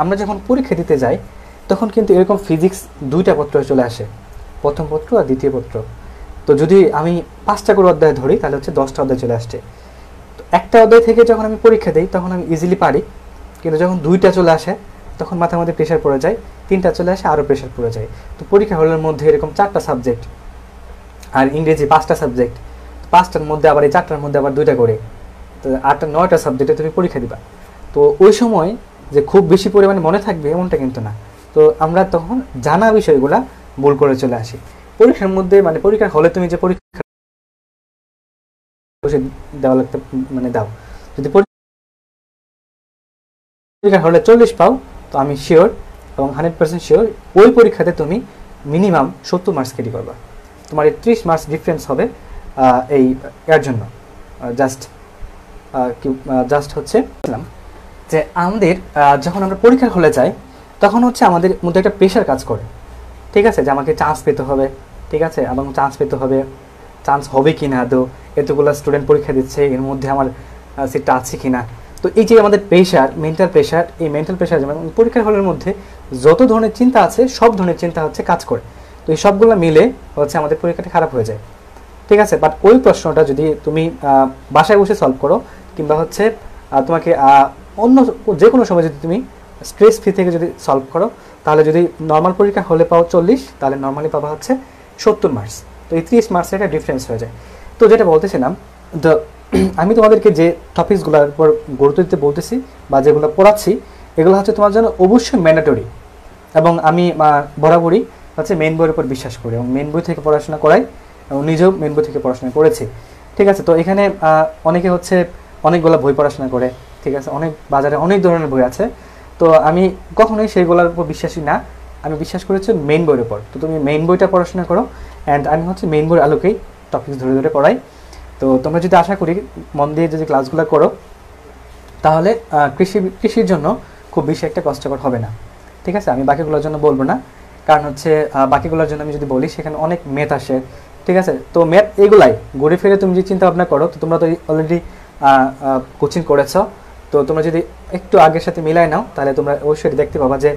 S1: আমরা যখন পরীক্ষা দিতে যাই তখন কিন্তু এরকম ফিজিক্স 2টা পত্র চলে আসে, প্রথম পত্র আর দ্বিতীয় পত্র। তো যদি আমি 5টা করে অধ্যায় ধরি তাহলে হচ্ছে 10টা অধ্যায় চলে আসছে। তো একটা অধ্যায় থেকে যখন আমি পরীক্ষা দিই তখন আমি ইজিলি পারি, কিন্তু যখন 2টা চলে আসে তখন মাথার মধ্যে প্রেশার পড়ে যায়, 3টা চলে আসে আরও প্রেশার পড়ে যায়। তো পরীক্ষা হলের মধ্যে এরকম 4টা সাবজেক্ট আর ইংরেজি 5টা সাবজেক্ট, 5টার মধ্যে আবার এই 4টার মধ্যে আবার 2টা করে, তো 8টা 9টা সাবজেক্টে তুমি পরীক্ষা দিবা। তো ওই সময় যে খুব বেশি পরিমাণে মনে থাকবে এমনটা কিন্তু না। তো আমরা তখন জানা বিষয়গুলা ভুল করে চলে আসি পরীক্ষার মধ্যে, মানে পরীক্ষার হলে তুমি যে পরীক্ষা দেওয়া লাগতে মানে দাও, যদি পরীক্ষার হলে 40 পাও তো আমি শিওর এবং 100% শিওর ওই পরীক্ষাতে তুমি মিনিমাম 70 মার্কস ক্যারি করবা। তোমার এই 30 মার্কস ডিফারেন্স হবে এই এর জন্য। জাস্ট হচ্ছে যে আমাদের যখন আমরা পরীক্ষার হলে যাই তখন হচ্ছে আমাদের মধ্যে একটা প্রেশার কাজ করে, ঠিক আছে, যে আমাকে চান্স পেতে হবে, ঠিক আছে, এবং চান্স পেতে হবে, চান্স হবে কি না, তো এতগুলো স্টুডেন্ট পরীক্ষা দিচ্ছে এর মধ্যে আমার সিটটা আছে কি না। তো এই যে আমাদের প্রেশার, মেন্টাল প্রেশার, এই মেন্টাল প্রেশার যেমন পরীক্ষার হলের মধ্যে যত ধরনের চিন্তা আছে সব ধরনের চিন্তা হচ্ছে কাজ করে। তো এই সবগুলো মিলে হচ্ছে আমাদের পরীক্ষাটা খারাপ হয়ে যায়, ঠিক আছে। বাট ওই প্রশ্নটা যদি তুমি বাসায় বসে সলভ করো কিংবা হচ্ছে তোমাকে অন্য যে কোনো সময় যদি তুমি স্ট্রেস ফ্রি থেকে যদি সলভ করো তাহলে যদি নর্মাল পরীক্ষা হলে পাও 40, তাহলে নর্মালি পাবা হচ্ছে 70 মার্কস। তো এই 30 মার্কসের একটা ডিফারেন্স হয়ে যায়। তো যেটা বলতেছিলাম, আমি তোমাদেরকে যে টপিকসগুলোর উপর গুরুত্ব দিতে বলতেছি বা যেগুলো পড়াচ্ছি এগুলো হচ্ছে তোমার জন্য অবশ্যই ম্যান্ডেটরি, এবং আমি বরাবরই হচ্ছে মেন বইয়ের উপর বিশ্বাস করি এবং মেন বই থেকে পড়াশোনা করাই এবং নিজেও মেন বই থেকে পড়াশোনা করেছি, ঠিক আছে। তো এখানে অনেকে হচ্ছে অনেকগুলো বই পড়াশোনা করে, ঠিক আছে, অনেক বাজারে অনেক ধরনের বই আছে। তো আমি কখনোই সেইগুলোর উপর বিশ্বাসী না, আমি বিশ্বাস করেছি মেইন বইয়ের উপর। তো তুমি মেইন বইটা পড়াশোনা করো অ্যান্ড আমি হচ্ছে মেইন বইয়ের আলোকেই টপিকস ধরে ধরে পড়াই। তো তোমরা যদি আশা করি মন দিয়ে যদি ক্লাসগুলো করো তাহলে কৃষির জন্য খুব বেশি একটা কষ্টকর হবে না, ঠিক আছে। আমি বাকিগুলোর জন্য বলবো না, কারণ হচ্ছে বাকিগুলোর জন্য আমি যদি বলি সেখানে অনেক ম্যাথ আসে, ঠিক আছে। তো ম্যাথ এগুলাই ঘুরে ফিরে তুমি যে চিন্তা ভাবনা করো, তো তোমরা তো অলরেডি কোচিং করেছো, তো তোমরা যদি একটু আগের সাথে মিলাই নাও তাহলে তোমরা অবশ্যই দেখতে পাবা যে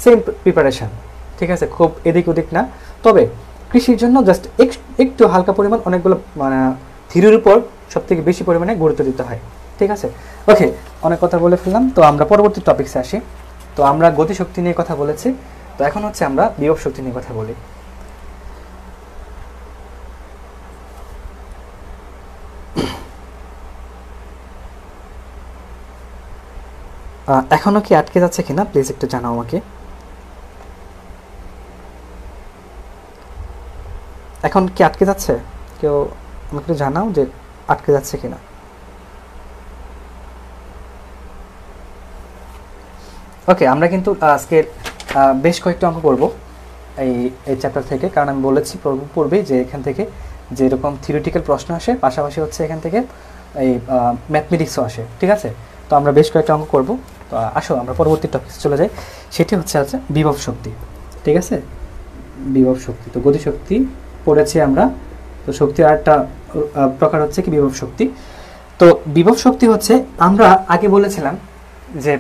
S1: সেম প্রিপারেশান, ঠিক আছে, খুব এদিক ওদিক না। তবে কৃষির জন্য জাস্ট একটু হালকা পরিমাণ অনেকগুলো মানে থিওরির উপর সবথেকে বেশি পরিমাণে গুরুত্ব দিতে হয়, ঠিক আছে। ওকে, অনেক কথা বলে ফেললাম, তো আমরা পরবর্তী টপিকসে আসি। তো আমরা গতিশক্তি নিয়ে কথা বলেছি, তো এখন হচ্ছে আমরা বিভব শক্তি নিয়ে কথা বলি। এখনো কি আটকে যাচ্ছে কিনা প্লিজ একটু জানাও আমাকে। এখন কি আটকে যাচ্ছে? কেউ আমাকে একটু জানাও যে আটকে যাচ্ছে কিনা। ওকে, আমরা কিন্তু আজকে বেশ কয়েকটা অঙ্ক করব এই চ্যাপ্টার থেকে, কারণ আমি বলেছি পূর্বেই যে এখান থেকে যে এরকম থিওরিটিক্যাল প্রশ্ন আসে, পাশাপাশি হচ্ছে এখান থেকে এই ম্যাথমেটিক্সও আসে, ঠিক আছে। তো আমরা বেশ কয়েকটা অঙ্ক করব। তো আসো আমরা পরবর্তী টপিকে চলে যাই, সেটি হচ্ছে বিভব শক্তি, ঠিক আছে। বিভব শক্তি, তো গতিশক্তি পড়েছি আমরা, তো শক্তির আরেকটা প্রকার হচ্ছে কি বিভব শক্তি। তো বিভব শক্তি হচ্ছে আমরা আগে বলেছিলাম যে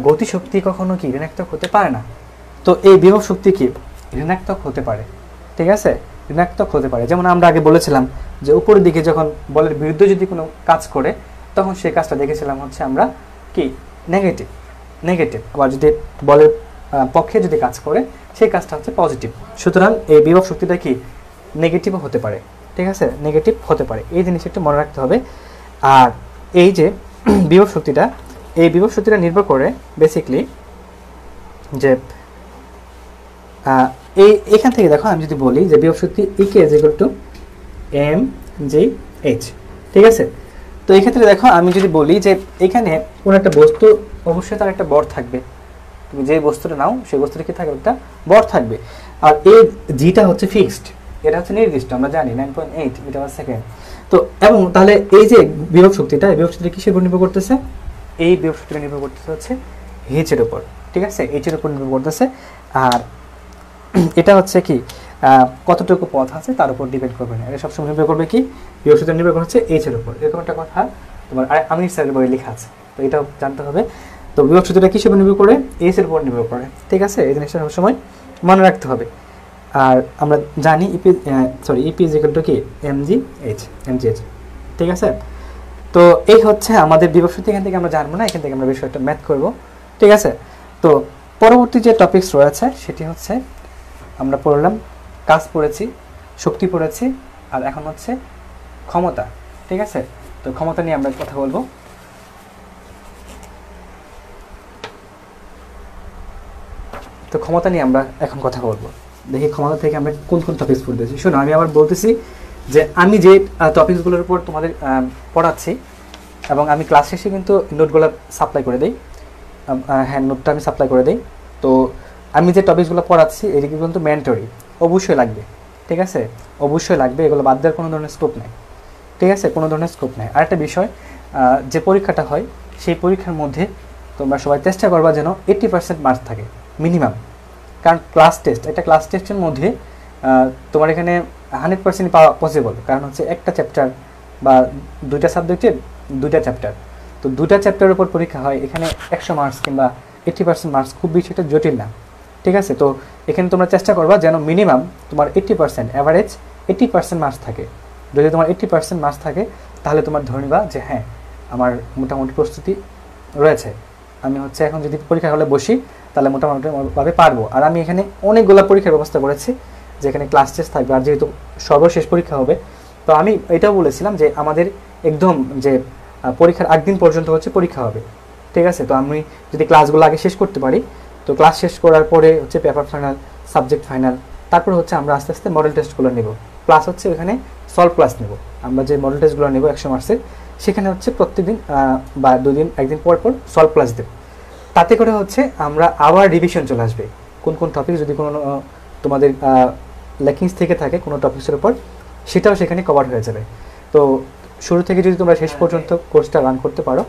S1: গতিশক্তি কখনো কি ঋণাত্মক হতে পারে না। তো এই বিভব শক্তি কি ঋণাত্মক হতে পারে, ঠিক আছে, ঋণাত্মক হতে পারে। যেমন আমরা আগে বলেছিলাম যে উপরের দিকে যখন বলের বিরুদ্ধে যদি কোনো কাজ করে তখন সেই কাজটা দেখেছিলাম হচ্ছে আমরা কি নেগেটিভ, আবার যদি বলের পক্ষে যদি কাজ করে সেই কাজটা হচ্ছে পজিটিভ। সুতরাং এই বিভব শক্তিটা কি নেগেটিভও হতে পারে, ঠিক আছে, নেগেটিভ হতে পারে, এই জিনিসটা একটু মনে রাখতে হবে। আর এই যে বিভব শক্তিটা, এই বিভব শক্তিটা নির্ভর করে বেসিকলি যে এখান থেকে দেখো, আমি যদি বলি যে বিভব শক্তি E K is equal to M G H, ঠিক আছে। তো এই ক্ষেত্রে দেখো আমি যদি বলি যে এখানে কোনো একটা বস্তু অবশ্যই তার একটা ভর থাকবে, তুমি যে বস্তুটা নাও সেই বস্তুটা কি থাকবে, একটা ভর থাকবে। আর এই জিটা হচ্ছে ফিক্সড, এটা হচ্ছে নির্দিষ্ট, আমরা জানি 9.8 মিটার পার সেকেন্ড। তো এবং তাহলে এই যে বিভব শক্তিটা, এই বিভব শক্তিটা কিসের উপর নির্ভর করতেছে, এই বিভব শক্তিটা নির্ভর করতেছে হচ্ছে এইচের উপর, ঠিক আছে, এইচের উপর নির্ভর করতেছে। আর এটা হচ্ছে কি কতটুকু পথ আছে তার উপর ডিপেন্ড করবে না, এটা সবসময় নির্ভর করবে কি বিভব শক্তি নির্ভর করছে এইচের উপর, এরকম একটা কথা তোমার আমির স্যারের বইয়ে লেখা আছে, তো এটাও জানতে হবে। তো বিভব শক্তিটা কিসের উপর নির্ভর করে, এইচের উপর নির্ভর করে, ঠিক আছে, এই জিনিসটা সবসময় মনে রাখতে হবে। আর আমরা জানি ইপি ইজ ইকুয়াল টু কি এমজিএইচ, ঠিক আছে। তো এই হচ্ছে আমাদের বিভব শক্তি, এখান থেকে আমরা জানবো না, এখান থেকে আমরা বিষয়টা ম্যাথ করব, ঠিক আছে। তো পরবর্তী যে টপিকস রয়েছে সেটি হচ্ছে আমরা পড়লাম, কাজ পড়েছি, শক্তি পড়েছি, আর এখন হচ্ছে ক্ষমতা, ঠিক আছে। তো ক্ষমতা নিয়ে আমরা কথা বলবো। তো ক্ষমতা নিয়ে আমরা এখন কথা বলবো। দেখি ক্ষমতা থেকে আমরা কোন কোন টপিকস পড়তেছি। শোনো, আমি আবার বলতেছি যে আমি যে টপিকসগুলোর উপর তোমাদের পড়াচ্ছি এবং আমি ক্লাস শেষে কিন্তু নোটগুলো সাপ্লাই করে দিই, হ্যাঁ নোটটা আমি সাপ্লাই করে দিই। তো আমি যে টপিকসগুলো পড়াচ্ছি এদিকে কিন্তু ম্যান্ডেটরি, অবশ্যই লাগবে, ঠিক আছে, অবশ্যই লাগবে, এগুলো বাদ দেওয়ার কোনো ধরনের স্কোপ নেই, ঠিক আছে, কোনো ধরনের স্কোপ নেই। আরেকটা বিষয়, যে পরীক্ষাটা হয় সেই পরীক্ষার মধ্যে তোমরা সবাই চেষ্টা করবা যেন 80% মার্কস থাকে মিনিমাম, কারণ ক্লাস টেস্ট, একটা ক্লাস টেস্টের মধ্যে তোমার এখানে 100% পাওয়া পসিবল, কারণ হচ্ছে একটা চ্যাপ্টার বা দুইটা সাবজেক্টের দুইটা চ্যাপ্টার, তো দুইটা চ্যাপ্টারের উপর পরীক্ষা হয়, এখানে 100 মার্কস কিংবা 80% মার্কস খুব বেশি একটা জটিল না, ঠিক আছে। তো এখানে তোমরা চেষ্টা করবা যেন মিনিমাম তোমার 80%, অ্যাভারেজ 80% মার্কস থাকে। যদি তোমার 80% মার্কস থাকে তাহলে তোমার ধরে নিবা যে হ্যাঁ আমার মোটামুটি প্রস্তুতি রয়েছে, আমি হচ্ছে এখন যদি পরীক্ষা হলে বসি তাহলে মোটামুটিভাবে পারবো। আর আমি এখানে অনেকগুলো পরীক্ষার ব্যবস্থা করেছি, যেখানে ক্লাস টেস্ট থাকবে, আর যেহেতু সর্বশেষ পরীক্ষা হবে, তো আমি এটাও বলেছিলাম যে আমাদের একদম যে পরীক্ষার আগদিন পর্যন্ত হচ্ছে পরীক্ষা হবে, ঠিক আছে। তো আমি যদি ক্লাসগুলো আগে শেষ করতে পারি, তো ক্লাস শেষ করার পরে হচ্ছে পেপার ফাইনাল, সাবজেক্ট ফাইনাল, তারপর হচ্ছে আমরা আস্তে আস্তে মডেল টেস্টগুলো নেব, প্লাস হচ্ছে ওখানে সলভ ক্লাস নেব। আমরা যে মডেল টেস্টগুলো নেব 100 মার্কসের, সেখানে হচ্ছে প্রত্যেকদিন বা দুদিন একদিন পর পর সলভ ক্লাস দেব। তাতে করে হচ্ছে আমরা আবার রিভিশন চলে আসবে, কোন কোন টপিক যদি কোনো তোমাদের ল্যাকিংস থেকে থাকে কোনো টপিক্সের উপর, সেটাও সেখানে কভার হয়ে যাবে। তো শুরু থেকে যদি তোমরা শেষ পর্যন্ত কোর্সটা রান করতে পারো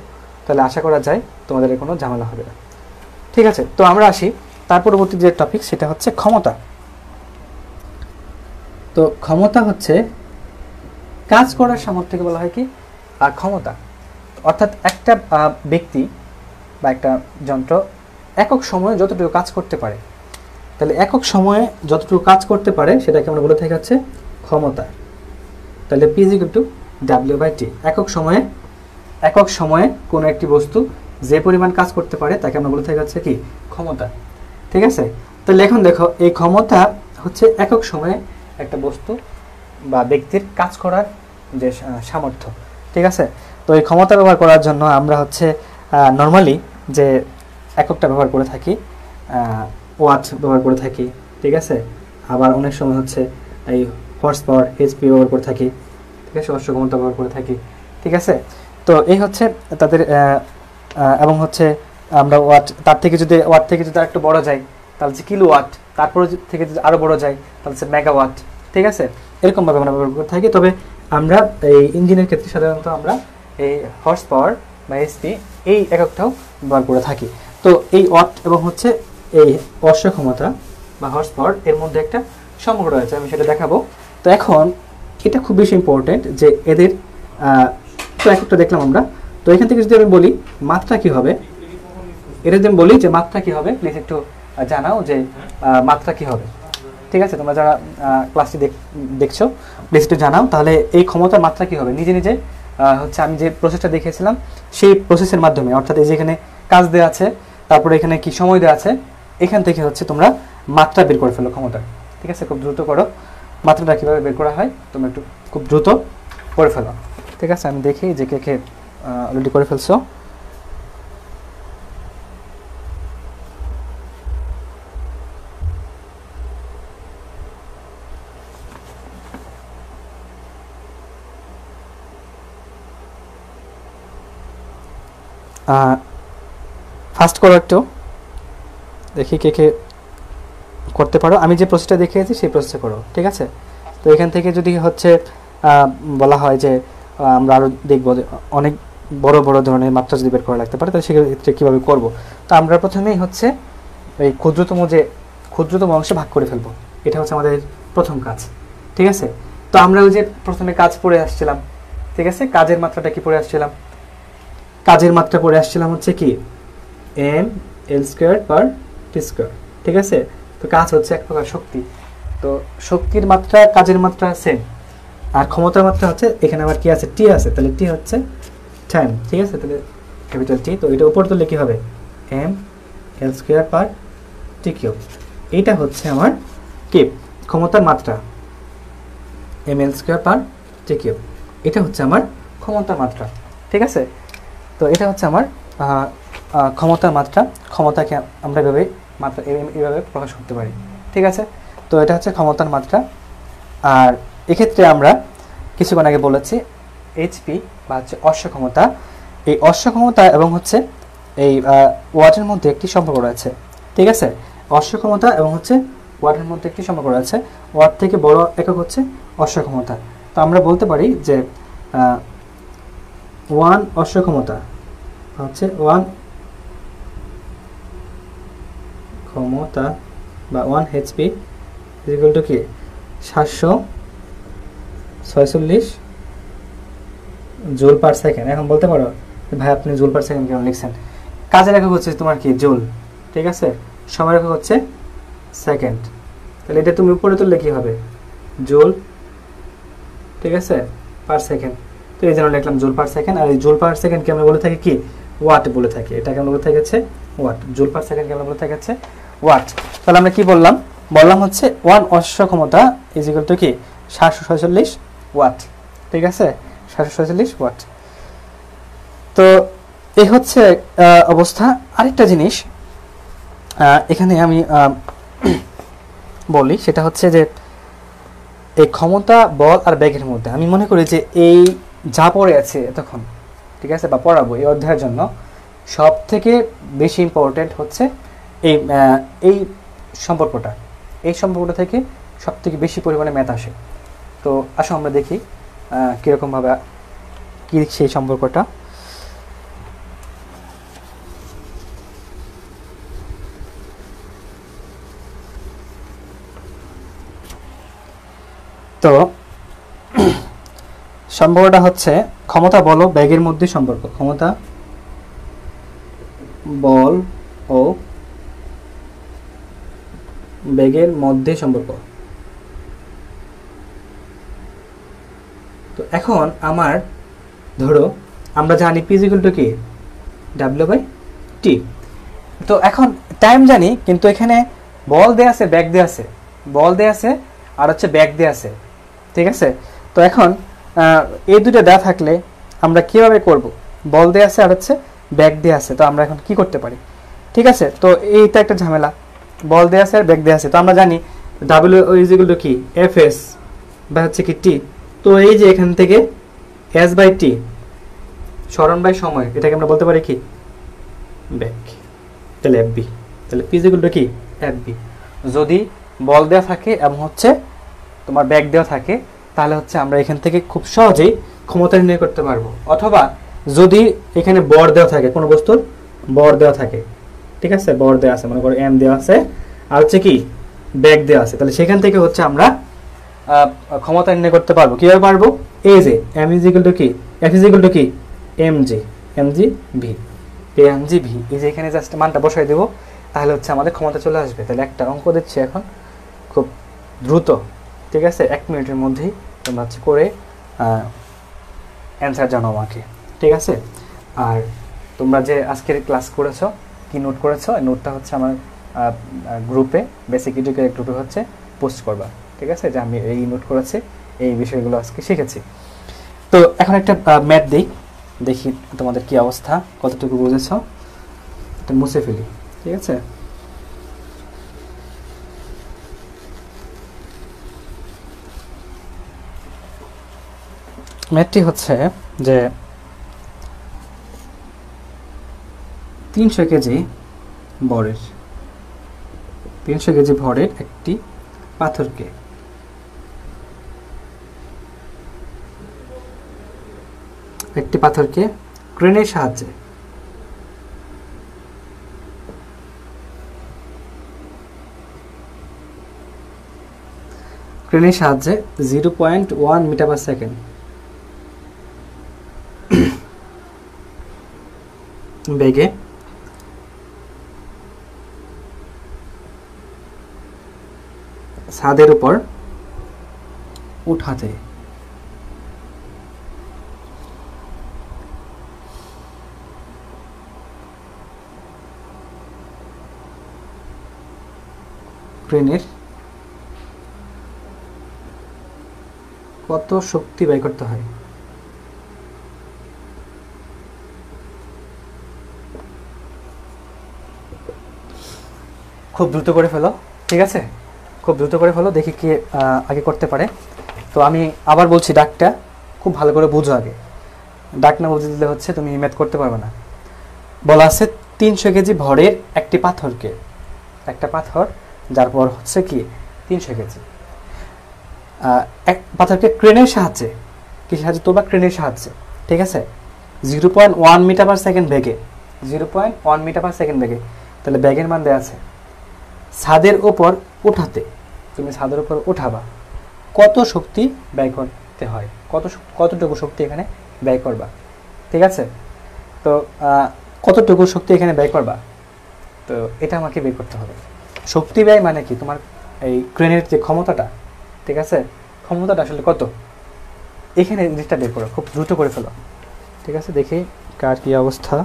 S1: তাহলে আশা করা যায় তোমাদের কোনো ঝামেলা হবে না, ঠিক আছে। তো আমরা আসি তার পরবর্তী যে টপিক, সেটা হচ্ছে ক্ষমতা। তো ক্ষমতা হচ্ছে কাজ করার সামর্থ্যকে বলা হয় কি ক্ষমতা, অর্থাৎ একটা ব্যক্তি বা একটা যন্ত্র একক সময়ে যতটুকু কাজ করতে পারে, তাহলে একক সময়ে যতটুকু কাজ করতে পারে সেটাকে আমরা বলে থাকি হচ্ছে ক্ষমতা। তাহলে P = W/T, একক সময়ে কোনো একটি বস্তু যে পরিমাণ কাজ করতে পারে তাকে আমরা বলে থাকি হচ্ছে কি ক্ষমতা, ঠিক আছে। তাহলে এখন দেখো এই ক্ষমতা হচ্ছে একক সময়ে একটা বস্তু বা ব্যক্তির কাজ করার যে সামর্থ্য, ঠিক আছে। তো এই ক্ষমতা ব্যবহার করার জন্য আমরা হচ্ছে নর্মালি যে এককটা ব্যবহার করে থাকি ওয়াট ব্যবহার করে থাকি, ঠিক আছে। আবার অনেক সময় হচ্ছে এই হর্স পাওয়ার HP ব্যবহার করে থাকি, ঠিক আছে, অশ্ব ক্ষমতা ব্যবহার করে থাকি, ঠিক আছে। তো এই হচ্ছে তাদের এবং হচ্ছে আমরা ওয়াট, তার থেকে যদি ওয়াট থেকে যদি একটু বড় যায় তাহলে হচ্ছে কিলো ওয়াট, তারপর থেকে যদি আরও বড় যায় তাহলে হচ্ছে মেগাওয়াট, ঠিক আছে, এরকমভাবে আমরা ব্যবহার করে থাকি। তবে আমরা এই ইঞ্জিনের ক্ষেত্রে সাধারণত আমরা এই হর্স পাওয়ার বা HP এই এককটাও ব্যবহার করে থাকি। তো এই ওয়াট এবং হচ্ছে এই অশ্ব ক্ষমতা বা হর্স পাওয়ার এর মধ্যে একটা সম্পর্ক রয়েছে, আমি সেটা দেখাবো। তো এখন এটা খুব বেশি ইম্পর্টেন্ট যে এদের তো এককটা দেখলাম আমরা। তো এখান থেকে যদি আমি বলি মাত্রা কি হবে, এটা যদি আমি বলি যে মাত্রা কি হবে, প্লিজ একটু জানাও যে মাত্রা কি হবে, ঠিক আছে। তোমরা যারা ক্লাসটি দেখছো প্লিজ একটু জানাও, তাহলে এই ক্ষমতার মাত্রা কি হবে নিজে নিজে হচ্ছে আমি যে প্রসেসটা দেখিয়েছিলাম সেই প্রসেসের মাধ্যমে, অর্থাৎ এই যে এখানে কাজ দেওয়া আছে, তারপরে এখানে কি সময় দেওয়া আছে, এখান থেকে হচ্ছে তোমরা মাত্রা বের করে ফেলো ক্ষমতার, ঠিক আছে। খুব দ্রুত করো, মাত্রাটা কীভাবে বের করা হয় তোমরা একটু খুব দ্রুত করে ফেলো, ঠিক আছে। আমি দেখি যে কে কে অলরেডি করে ফেলছো। ফার্স্ট করো একটু, দেখি কে কে করতে পারো। আমি যে প্রসেসটা দেখিয়েছি সেই প্রসেসে করো, ঠিক আছে? তো এখান থেকে যদি হচ্ছে বলা হয় যে আমরা আরও দেখবো যে অনেক বড় বড় ধরনের মাত্রা যদি বের করা লাগতে পারে, তাহলে সেক্ষেত্রে কীভাবে করবো। তো আমরা প্রথমেই হচ্ছে এই ক্ষুদ্রতম অংশে ভাগ করে ফেলবো, এটা হচ্ছে আমাদের প্রথম কাজ, ঠিক আছে? তো আমরা ওই যে প্রথমে কাজ পড়ে আসছিলাম, ঠিক আছে? কাজের মাত্রাটা কি পড়ে আসছিলাম? কাজের মাত্রা পড়ে আসছিলাম হচ্ছে কি এম এল স্কোয়ার পার টি স্কোয়ার, ঠিক আছে? তো কাজ হচ্ছে এক প্রকার শক্তি, তো শক্তির মাত্রা কাজের মাত্রা সেম, আর ক্ষমতার মাত্রা হচ্ছে এখানে আবার কি আছে, টি আছে, তাহলে টি হচ্ছে টাইম, ঠিক আছে? তাহলে ক্যাপিটাল টি, তো এটা উপর তুললে কি হবে, এম এল স্কোয়ার পার টি কিউব। এইটা হচ্ছে আমার কি ক্ষমতার মাত্রা, এম এল স্কোয়ার পার টি কিউব, এটা হচ্ছে আমার ক্ষমতার মাত্রা, ঠিক আছে? তো এটা হচ্ছে আমার ক্ষমতার মাত্রা, ক্ষমতাকে আমরা এইভাবে প্রকাশ করতে পারি, ঠিক আছে? তো এটা হচ্ছে ক্ষমতার মাত্রা। আর এক্ষেত্রে আমরা কিছুক্ষণ আগে বলেছি এইচপি বা হচ্ছে অশ্ব ক্ষমতা, এই অশ্ব ক্ষমতা এবং হচ্ছে এই ওয়াটের মধ্যে একটি সম্পর্ক রয়েছে, ঠিক আছে? অশ্ব ক্ষমতা এবং হচ্ছে ওয়াটের মধ্যে একটি সম্পর্ক রয়েছে, ওয়াট থেকে বড় একক হচ্ছে অশ্ব ক্ষমতা। তো আমরা বলতে পারি যে 1 অশ্ব ক্ষমতা হচ্ছে 1 ক্ষমতা বা 1 এইচপি ইকুয়াল টু কি 746 জুল পার সেকেন্ড। এখন বলতে পারো ভাই আপনি জুল পার সেকেন্ড কেন লিখছেন? কাজের একক হচ্ছে তোমার কি জুল, ঠিক আছে? সময়ের একক হচ্ছে সেকেন্ড, তাহলে এটা তুমি উপরে তুললে কি হবে, জুল, ঠিক আছে, পার সেকেন্ড। তো এই জন্য লিখলাম জুল পার সেকেন্ড। আর এই জুল পার সেকেন্ডকে আমরা বলে থাকি কি ওয়াট বলে থাকি, এটাকে আমরা বলে থাকি হচ্ছে ওয়াট। জুল পার সেকেন্ডকে আমরা বলে থাকি হচ্ছে ওয়াট। তাহলে আমরা কি বললাম হচ্ছে 1 অশ্ব ক্ষমতা ইজ ইকুয়াল টু কি 746 ওয়াট, ঠিক আছে? 746 ওয়াট। তো এই হচ্ছে অবস্থা। আরেকটা জিনিস এখানে আমি বলি, সেটা হচ্ছে যে এই ক্ষমতা, বল আর বেগের মধ্যে আমি মনে করি যে এই যা পড়ে আছে এতক্ষণ, ঠিক আছে, বা পড়াবো এই অধ্যায়ের জন্য সব থেকে বেশি ইম্পর্টেন্ট হচ্ছে এই সম্পর্কটা। এই সম্পর্কটা থেকে সব থেকে বেশি পরিমাণে ম্যাথ আসে। তো আসো আমরা দেখি কীরকমভাবে কী সেই সম্পর্কটা। তো সম্পর্কটা হচ্ছে ক্ষমতা বল ও বেগের মধ্যে সম্পর্ক, ক্ষমতা বল ও বেগের মধ্যে সম্পর্ক। তো এখন আমার ধরো আমরা জানি পি ইকুয়াল টু কি ডাব্লিউ বাই টি। তো এখন টাইম জানি, কিন্তু এখানে বল দেয়া আছে, ব্যাগ দেয়া আছে, বল দেয়া আছে আর হচ্ছে ব্যাগ দেয়া আছে, ঠিক আছে? তো এখন এই দুটো দেয়া থাকলে আমরা কিভাবে করব? বল দেয়া আছে আর হচ্ছে ব্যাগ দেয়া আছে, তো আমরা এখন কি করতে পারি, ঠিক আছে? তো এইটা একটা ঝামেলা, বল দেয়া আছে আর ব্যাগ দেয়া আছে। তো আমরা জানি ডাব্লিউ ইজ ইকুয়াল টু কি এফ এস বা হচ্ছে কি টি। তো এই যে এখান থেকে এস বাই টি স্মরণ বাই সময়, এটাকে আমরা বলতে পারি কি ব্যাগ, তাহলে এফ বি, তাহলে পি ইজ ইকুয়াল টু কি এফ বি। যদি বল দেওয়া থাকে এবং হচ্ছে তোমার ব্যাগ দেওয়া থাকে, তাহলে হচ্ছে আমরা এখান থেকে খুব সহজেই ক্ষমতা নির্ণয় করতে পারবো। অথবা যদি এখানে বর দেওয়া থাকে, কোনো বস্তুর বর দেওয়া থাকে, ঠিক আছে, বর দেওয়া আছে, মনে করো এম দেওয়া আছে আর হচ্ছে কি ব্যাগ দেওয়া আছে, তাহলে সেখান থেকে হচ্ছে আমরা ক্ষমতা নির্ণয় করতে পারবো। কীভাবে পারবো? এই যে এম ইজ ইকুয়াল টু কি এফ ইজ ইকুয়াল টু কি M G V, M G V, এই যে এখানে জাস্ট মানটা বসাই দেবো, তাহলে হচ্ছে আমাদের ক্ষমতা চলে আসবে। তাহলে একটা অঙ্ক দিচ্ছি এখন খুব দ্রুত, ঠিক আছে, 1 মিনিটের মধ্যেই তোমরা হচ্ছে করে অ্যান্সার জানাও আমাকে, ঠিক আছে? আর তোমরা যে আজকের ক্লাস করেছো, কি নোট করেছো, এই নোটটা হচ্ছে আমার গ্রুপে, বেসিক এডুকেশন গ্রুপে হচ্ছে পোস্ট করবা, ঠিক আছে, যে আমি এই নোট করেছি, এই বিষয়গুলো আজকে শিখেছি। তো এখন একটা ম্যাথ দিই, দেখি তোমাদের কি অবস্থা, কতটুকু বুঝেছ। এটা মুছে ফেলি, ঠিক আছে? ম্যাথটি হচ্ছে যে 300 কেজি ভরের 300 কেজি ভরের একটি পাথরকে ক্রেনের সাহায্যে ক্রেনের সাহায্যে 0.1 মিটার পার সেকেন্ড বেগে ছাদের উপর উঠাতে ক্রেনের কত শক্তি ব্যয় করতে হয়? খুব দ্রুত করে ফেলো, ঠিক আছে? খুব দ্রুত করে ফেলো, দেখি কে আগে করতে পারে। তো আমি আবার বলছি, ডাকটা খুব ভালো করে বুঝো আগে। ডাক না বুঝে দিলে হচ্ছে তুমি ম্যাথ করতে পারবে না। বলা আছে 300 কেজি ভরের একটি পাথরকে, একটা পাথর যার পর হচ্ছে কি 300 কেজি, এক পাথরকে ক্রেনের সাহায্যে, কিসের সাহায্যে? তোবা ক্রেনের সাহায্যে, ঠিক আছে? 0.1 মিটার পার সেকেন্ড বেগে, 0.1 মিটার পার সেকেন্ড বেগে। তাহলে ব্যাগের মান দেওয়া আছে। ছাদের উপর উঠাতে, তুমি ছাদের উপর উঠাবা, কত শক্তি ব্যয় করতে হয়, কতটুকু শক্তি এখানে ব্যয় করবা, ঠিক আছে? তো কতটুকু শক্তি এখানে ব্যয় করবা, তো এটা আমাকে বের করতে হবে। শক্তি ব্যয় মানে কি? তোমার এই ক্রেনের যে ক্ষমতাটা, ঠিক আছে, ক্ষমতাটা আসলে কত, এখানে জিনিসটা বের করো, খুব দ্রুত করে ফেলো, ঠিক আছে? দেখি কার কি অবস্থা।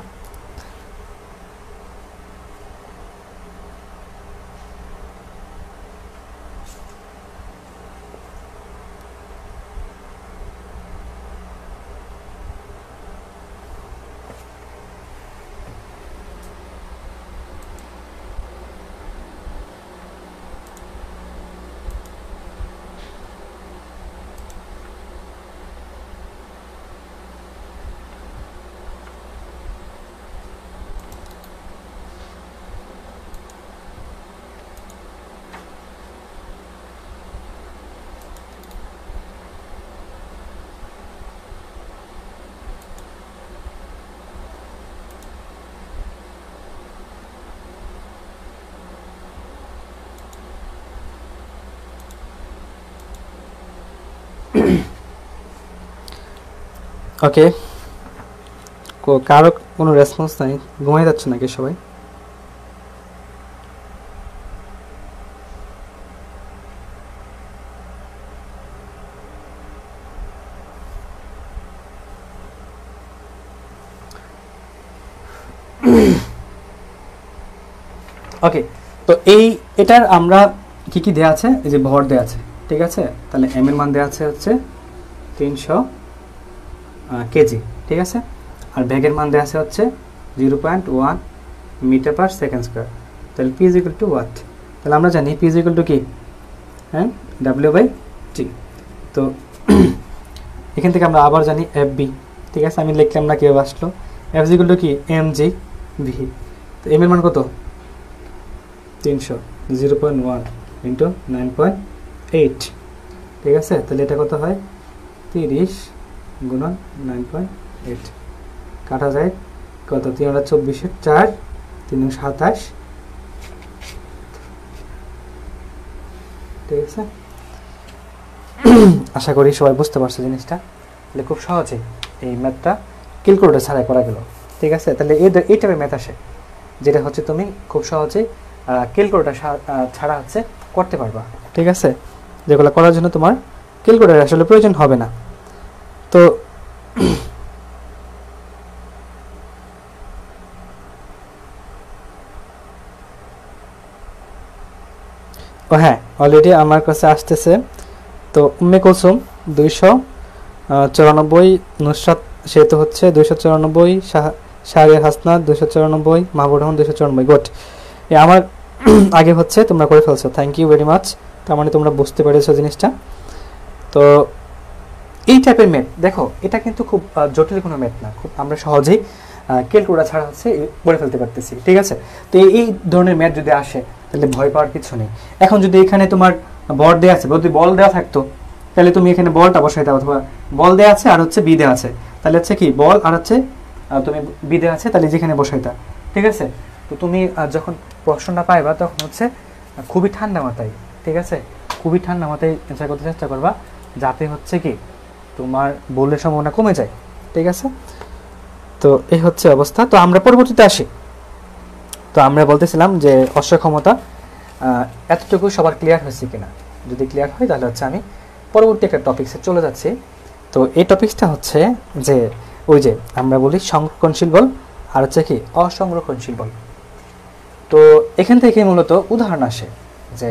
S1: ওকে, কারো কোনো রেসপন্স নাই? ঘুমাই যাচ্ছে নাকি সবাই? ওকে, তো এটার আমরা কি কি দেয়া আছে? এই যে ভর দেয়া আছে, ঠিক আছে? তাহলে এম এর মান দেয়া আছে হচ্ছে 300 কেজি, ঠিক আছে? আর ব্যাগের মান দেওয়া আছে হচ্ছে 0.1 মিটার পার সেকেন্ড স্কোয়ার। তাহলে P is equal to watt? তাহলে আমরা জানি পি ইজ ইকুয়াল টু কি, হ্যাঁ, W/T। তো এখান থেকে আমরা আবার জানি FB, ঠিক আছে? আমি লিখলাম না, কীভাবে আসলো? F ইজ ইকুয়াল টু কি mg/v। তো এম এর মান কত? 300, 0.1 ইন্টু 9.8, ঠিক আছে? তাহলে এটা কত হয়? 30 গুণন 9.8, কাটা যায় কত? 324 4 327, ঠিক আছে? আশা করি সবাই বুঝতে পারছো জিনিসটা। তাহলে খুব সহজে এই ম্যাথটা ক্যালকুলেটর ছাড়াই করা গেল, ঠিক আছে? তাহলে এই টাইপের ম্যাথ আসে যেটা হচ্ছে তুমি খুব সহজে ক্যালকুলেটর ছাড়া হচ্ছে করতে পারবা, ঠিক আছে? যেগুলো করার জন্য তোমার ক্যালকুলেটর আসলে প্রয়োজন হবে না। তো ও হ্যাঁ, অলরেডি আমার কাছে আসতেছে। তো উম্মে কুলসুম 294, নুসরাত সেতু হচ্ছে 294, শাহরিয়ার হাসনাত 294, মাহবুব রহমান 294। গুড, আমার আগে হচ্ছে তোমরা করে ফেলছো, থ্যাংক ইউ ভেরি মাচ। তার মানে তোমরা বুঝতে পেরেছো জিনিসটা। তো এই টাইপের ম্যাথ দেখো, এটা কিন্তু খুব জটিল কোনো ম্যাথ না, খুব আমরা সহজেই ক্যালকুলেটর ছাড়া হচ্ছে করে ফেলতে পারতেছি, ঠিক আছে। তো এই ধরনের ম্যাথ যদি আসে তাহলে ভয় পাওয়ার কিছু নেই। এখন যদি এখানে তোমার বল দেওয়া আছে, যদি বল দেওয়া থাকতো তাহলে তুমি এখানে বলটা বসাইতে, অথবা বল দেওয়া আছে আর হচ্ছে বি দেওয়া আছে, তাহলে হচ্ছে কি বল আর হচ্ছে তুমি বি দেওয়া আছে তাহলে যেখানে বসাইতা, ঠিক আছে। তো তুমি যখন প্রশ্নটা পাইবা তখন হচ্ছে খুবই ঠান্ডা মাথায়, ঠিক আছে, খুবই ঠান্ডা মাথায় অ্যান্সার করতে চেষ্টা করবা, যাতে হচ্ছে কি তোমার ভুলের সম্ভাবনা কমে যায়, ঠিক আছে। তো এই হচ্ছে অবস্থা। তো আমরা পরবর্তীতে আসি। তো আমরা বলতেছিলাম যে অক্ষমতা এতটুকু সবার ক্লিয়ার হয়েছে কিনা। যদি ক্লিয়ার হয় তাহলে হচ্ছে আমি পরবর্তী একটা টপিক্সে চলে যাচ্ছি। তো এই টপিক্সটা হচ্ছে যে ওই যে আমরা বলি সংরক্ষণশীল বল আর হচ্ছে কি অসংরক্ষণশীল বল। তো এখান থেকে মূলত উদাহরণ আসে যে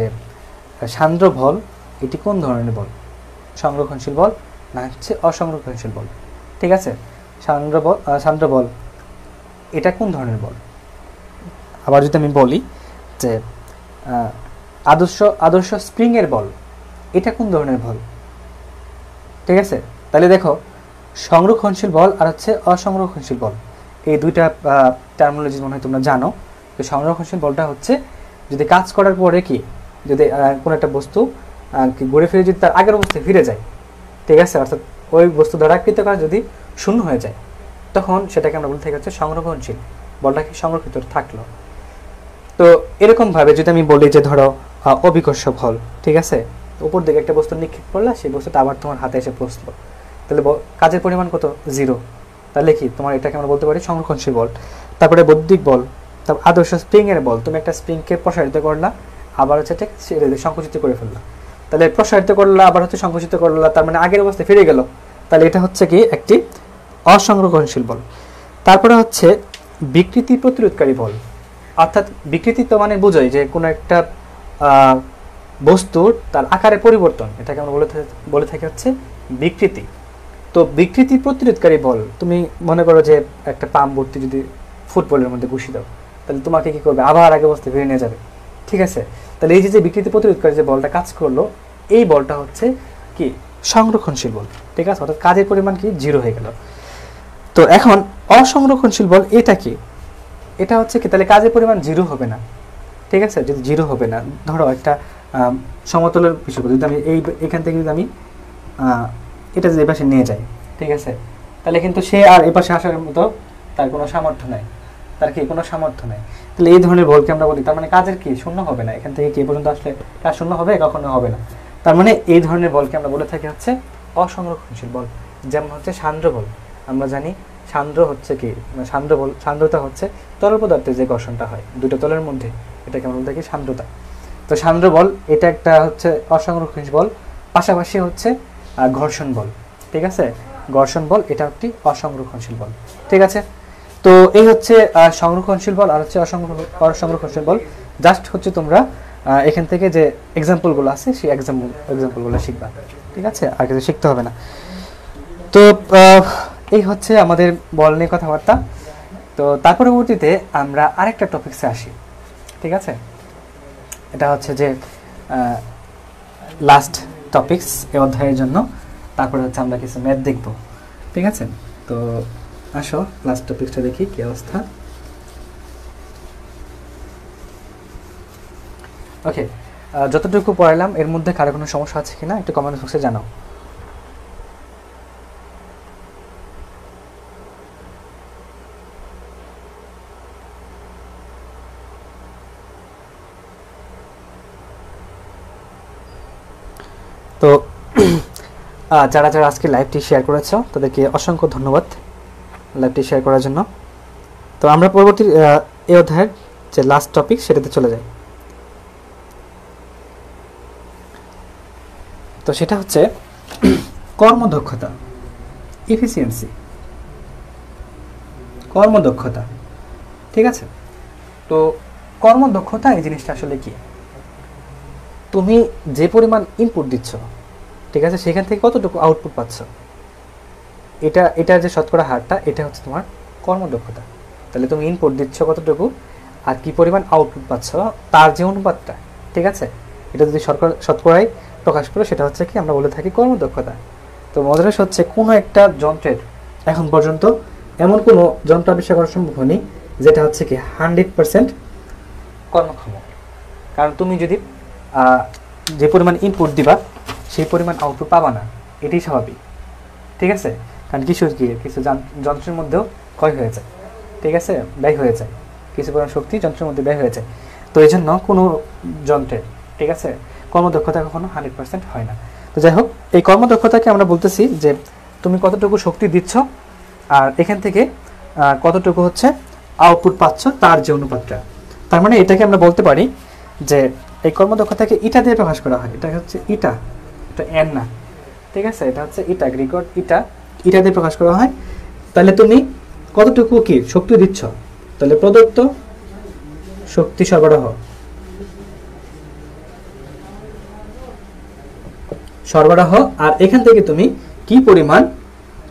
S1: সান্দ্র বল এটি কোন ধরনের বল, সংরক্ষণশীল বল না হচ্ছে অসংরক্ষণশীল বল, ঠিক আছে। সান্দ্র বল এটা কোন ধরনের বল। আবার যদি আমি বলি যে আদর্শ স্প্রিংয়ের বল এটা কোন ধরনের বল, ঠিক আছে। তাহলে দেখো সংরক্ষণশীল বল আর হচ্ছে অসংরক্ষণশীল বল এই দুইটা টার্মিনোলজি মনে হয় তোমরা জানো। তো সংরক্ষণশীল বলটা হচ্ছে যদি কাজ করার পরে কি যদি কোনো একটা বস্তু ঘুরে ফিরে যদি তার আগের অবস্থায় ফিরে যায়, ঠিক আছে, অর্থাৎ ওই বস্তু দ্বারা কৃতকাজ যদি শূন্য হয়ে যায় তখন সেটাকে আমরা বলতে থাকি হচ্ছে সংরক্ষণশীল, বলটা কি সংরক্ষিত থাকলো। তো এরকমভাবে যদি আমি বলি যে ধরো অবিকর্ষ বল, ঠিক আছে, উপর দিকে একটা বস্তু নিক্ষেপ করলা, সেই বস্তুটা আবার তোমার হাতে এসে পৌঁছলো, তাহলে কাজের পরিমাণ কত, 0, তাহলে কি তোমার এটাকে আমরা বলতে পারি সংরক্ষণশীল বল। তারপরে বৈদ্যুতিক বল, তারপর আদর্শ স্প্রিংয়ের বল, তুমি একটা স্প্রিংকে প্রসারিত করলা আবার হচ্ছে সংকুচিত করে ফেললা, তাহলে প্রসারিত করলা আবার হচ্ছে সংকুচিত করলা, তার মানে আগের অবস্থায় ফিরে গেল, তাহলে এটা হচ্ছে কি একটি অসংরক্ষণশীল বল। তারপরে হচ্ছে বিকৃতি প্রতিরোধকারী বল, অর্থাৎ বিকৃতি তো মানে বোঝাই যে কোনো একটা বস্তুর তার আকারে পরিবর্তন, এটাকে আমরা বলে থাকি হচ্ছে বিকৃতি। তো বিকৃতি প্রতিরোধকারী বল, তুমি মনে করো যে একটা পাম্প ভর্তি যদি ফুটবলের মধ্যে ঘুষি দাও তাহলে তোমাকে কি করবে, আবার আগে অবস্থায় ফিরে নিয়ে যাবে, ঠিক আছে। তাহলে এই যে বিকৃতি প্রতিরোধকারী যে বলটা কাজ করলো, এই বলটা হচ্ছে কি সংরক্ষণশীল বল, ঠিক আছে, অর্থাৎ কাজের পরিমাণ কি 0 হয়ে গেল। তো এখন অসংরক্ষণশীল বল এটা কি, এটা হচ্ছে কি তাহলে কাজের পরিমাণ 0 হবে না, ঠিক আছে। যদি 0 হবে না, ধরো একটা সমতলের বিষয় যদি আমি এখান থেকে যদি আমি এটা যদি এপাশে নিয়ে যাই, ঠিক আছে, তাহলে কিন্তু সে আর এপাশে আসার মতো তার কোনো সামর্থ্য নাই, তার কি কোনো সামর্থ্য নাই। তাহলে এই ধরনের বলকে আমরা বলি তার মানে কাজের কি শূন্য হবে না, এখান থেকে কি পর্যন্ত আসলে কাজ শূন্য হবে, কখনো হবে না। তার মানে এই ধরনের বলকে আমরা বলে থাকি হচ্ছে অসংরক্ষণশীল বল। যেমন হচ্ছে সান্দ্র বল, আমরা জানি সান্দ্র হচ্ছে কি সান্দ্রতা হচ্ছে তরল পদার্থের যে ঘর্ষণটা হয় দুটো তলের মধ্যে, এটাকে আমরা বলে থাকি সান্দ্রতা। তো সান্দ্র বল এটা একটা হচ্ছে অসংরক্ষণশীল বল, পাশাপাশি হচ্ছে ঘর্ষণ বল, ঠিক আছে, ঘর্ষণ বল এটা একটি অসংরক্ষণশীল বল, ঠিক আছে। তো এই হচ্ছে সংরক্ষণশীল বল আর হচ্ছে অসংরক্ষণশীল বল। জাস্ট হচ্ছে তোমরা এখান থেকে যে এক্সাম্পলগুলো আছে সেই এক্সাম্পলগুলো শিখবা, ঠিক আছে, আর কিছু শিখতে হবে না। তো এই হচ্ছে আমাদের বল নিয়ে কথাবার্তা। তো তার পরবর্তীতে আমরা আরেকটা টপিক্সে আসি, ঠিক আছে, এটা হচ্ছে যে লাস্ট টপিক্স এই অধ্যায়ের জন্য। তারপরে হচ্ছে আমরা কিছু ম্যাথ দেখব, ঠিক আছে। তো আসো লাস্ট টপিক্সটা দেখি কি অবস্থা। ওকে, যতটুকু পড়ালাম এর মধ্যে কারো কোনো সমস্যা আছে কিনা একটু কমেন্ট বক্সে জানাও। তো যারা যারা আজকে লাইভটি শেয়ার করেছো তাদেরকে অসংখ্য ধন্যবাদ লাইভটি শেয়ার করার জন্য। তো আমরা পরবর্তী এই অধ্যায়ের যে লাস্ট টপিক সেটাতে চলে যাই। তো সেটা হচ্ছে কর্মদক্ষতা, এফিসিয়েন্সি, কর্মদক্ষতা, ঠিক আছে। তো কর্মদক্ষতা এই জিনিসটা আসলে কি, তুমি যে পরিমাণ ইনপুট দিচ্ছ, ঠিক আছে, সেখান থেকে কতটুকু আউটপুট পাচ্ছ, এটা যে শতকরা হারটা এটা হচ্ছে তোমার কর্মদক্ষতা। তাহলে তুমি ইনপুট দিচ্ছ কতটুকু আর কি পরিমাণ আউটপুট পাচ্ছ তার যে অনুপাতটা, ঠিক আছে, এটা যদি শতকরায় প্রকাশ করে সেটা হচ্ছে কি আমরা বলে থাকি কর্মদক্ষতা। তো মজার হচ্ছে কোনো একটা যন্ত্রের এখন পর্যন্ত এমন কোনো যন্ত্র আবিষ্কার করা সম্ভব হয়নি যেটা হচ্ছে কি 100% কর্মক্ষম। কারণ তুমি যদি যে পরিমাণ ইনপুট দিবা সেই পরিমাণ আউটপুট পাবা না, এটাই স্বাভাবিক। ঠিক আছে, কারণ কিছু যন্ত্রের মধ্যেও ক্ষয় হয়ে যায়, ঠিক আছে, ব্যয় হয়ে যায়, কিছু পরিমাণ শক্তি যন্ত্রের মধ্যে ব্যয় হয়ে যায়। তো এই জন্য কোনো যন্ত্রের, ঠিক আছে, কর্মদক্ষতা কখনো 100% হয় না। তো যাই হোক, এই কর্মদক্ষতাকে আমরা বলতেছি যে তুমি কতটুকু শক্তি দিচ্ছ আর এখান থেকে কতটুকু হচ্ছে আউটপুট পাচ্ছ তার যে অনুপাতটা। তার মানে এটাকে আমরা বলতে পারি যে এই কর্মদক্ষতাকে ইটা দিয়ে প্রকাশ করা হয়। এটা হচ্ছে ইটা, এটা এন না, ঠিক আছে, এটা হচ্ছে ইটা, গ্রিক ওয়ার্ড ইটা দিয়ে প্রকাশ করা হয়। তাহলে তুমি কতটুকু কি শক্তি দিচ্ছ, তাহলে প্রদত্ত শক্তি সরবরাহ আর এখান থেকে তুমি কি পরিমাণ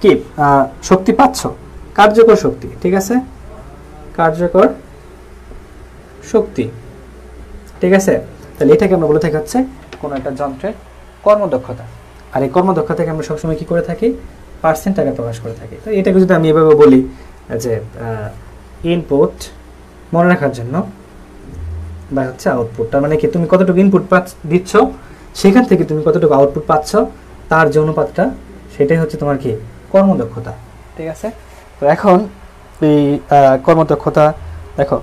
S1: কি শক্তি পাচ্ছ, কার্যকর শক্তি, ঠিক আছে, কার্যকর শক্তি, ঠিক আছে। তাহলে এটাকে আমরা বলে থাকি হচ্ছে কোনো একটা যন্ত্রের কর্মদক্ষতা। আর এই কর্মদক্ষতাকে আমরা সবসময় কি করে থাকি, পার্সেন্ট আকারে প্রকাশ করে থাকি। তো এটাকে যদি আমি এভাবে বলি যে ইনপুট মনে রাখার জন্য বা হচ্ছে আউটপুট, তার মানে কি তুমি কতটুকু ইনপুট দিচ্ছ সেখান থেকে তুমি কতটুকু আউটপুট পাচ্ছ তার যে অনুপাতটা, সেটাই হচ্ছে তোমার কি কর্মদক্ষতা, ঠিক আছে। তো এখন এই কর্মদক্ষতা দেখো,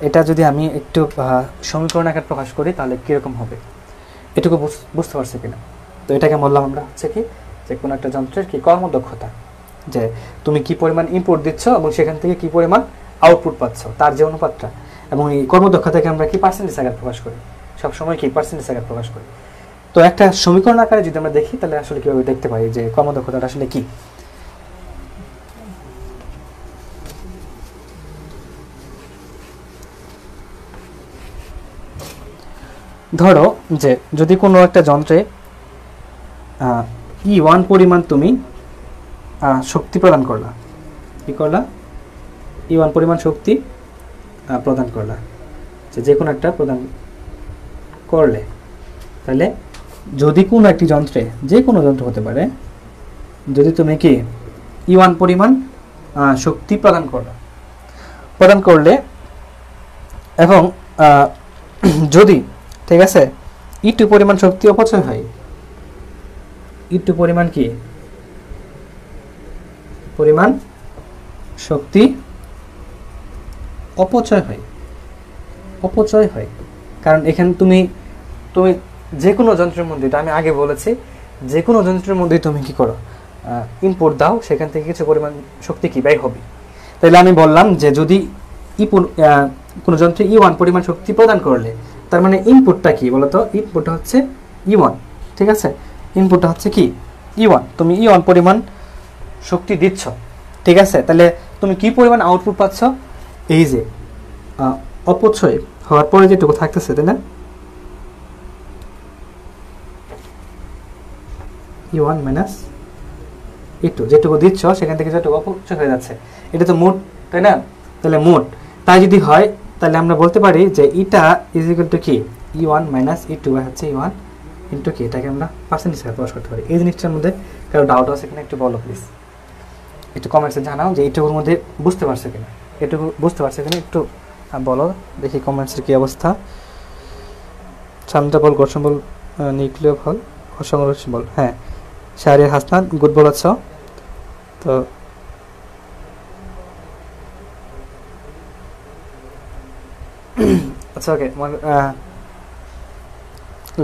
S1: এটা যদি আমি একটু সমীকরণ আকারে প্রকাশ করি তাহলে কীরকম হবে এটুকু বুঝতে পারছি কিনা। তো এটাকে বললাম আমরা হচ্ছে কি যে কোনো একটা যন্ত্রের কি কর্মদক্ষতা, যে তুমি কি পরিমাণ ইনপুট দিচ্ছ এবং সেখান থেকে কি পরিমাণ আউটপুট পাচ্ছ তার যে অনুপাতটা। এবং এই কর্মদক্ষতাকে আমরা কি পার্সেন্টেজ আকারে প্রকাশ করি, সবসময় কি পার্সেন্টেজ আকারে প্রকাশ করি। তো একটা সমীকরণ আকারে যদি আমরা দেখি তাহলে আসলে কীভাবে দেখতে পাই যে কর্মদক্ষতাটা আসলে কি। ধরো যে যদি কোনো একটা যন্ত্রে E1 পরিমাণ তুমি শক্তি প্রদান করলা, কি করলা, E1 পরিমাণ শক্তি প্রদান করলা, যে কোনো একটা প্রদান করলে, তাহলে যদি কোনো একটি যন্ত্রে, যে কোনো যন্ত্র হতে পারে, যদি তুমি কি E1 পরিমাণ শক্তি প্রদান করলে এবং যদি, ঠিক আছে, E2 পরিমাণ শক্তি অপচয় হয়, E2 পরিমাণ কি পরিমাণ শক্তি অপচয় হয়, কারণ এখানে তুমি যে কোনো যন্ত্রের মধ্যে, এটা আমি আগে বলেছি, যে কোনো যন্ত্রের মধ্যে তুমি কি করো, ইনপুট দাও, সেখান থেকে কিছু পরিমাণ শক্তি কি ব্যয় হবে। তাহলে আমি বললাম যে যদি কোনো যন্ত্রে E1 পরিমাণ শক্তি প্রদান করলে, তার মানে ইনপুটটা কি বলতো, ইনপুটটা হচ্ছে E1, ঠিক আছে, ইনপুটটা হচ্ছে কি E1, তুমি E1 পরিমাণ শক্তি দিচ্ছ, ঠিক আছে। তাহলে তুমি কি পরিমাণ আউটপুট পাচ্ছ, এই যে অপচয় হওয়ার পরে যেটুকু থাকতেছে, তাই না, E1 মাইনাস E2, যেটুকু দিচ্ছ সেখান থেকে যেটুকু অপচয় হয়ে যাচ্ছে, এটা তো মোট, তাই না। তাহলে মোট তাই যদি হয় তাহলে আমরা বলতে পারি যে ইটা ইজ ইকুয়াল টু কি E1 মাইনাস E2 হচ্ছে E1 ইন্টু কি, এটাকে আমরা পার্সেন্টেজ হিসেবে প্রকাশ করতে পারি। এই জিনিসটার মধ্যে কারো ডাউট আছে কিনা একটু বলো প্লিজ, একটু কমেন্টসে জানাও যে এইটুকুর মধ্যে বুঝতে পারছে কিনা, একটু বলো দেখি কমেন্টসের কি অবস্থা। সামনেটা বল, গঠন বল, নিউক্লিয় বল, অসংরক্ষণ বল, হ্যাঁ, শাহরিয়ার হাসনান গুড বলেছ। তো আচ্ছা, ওকে,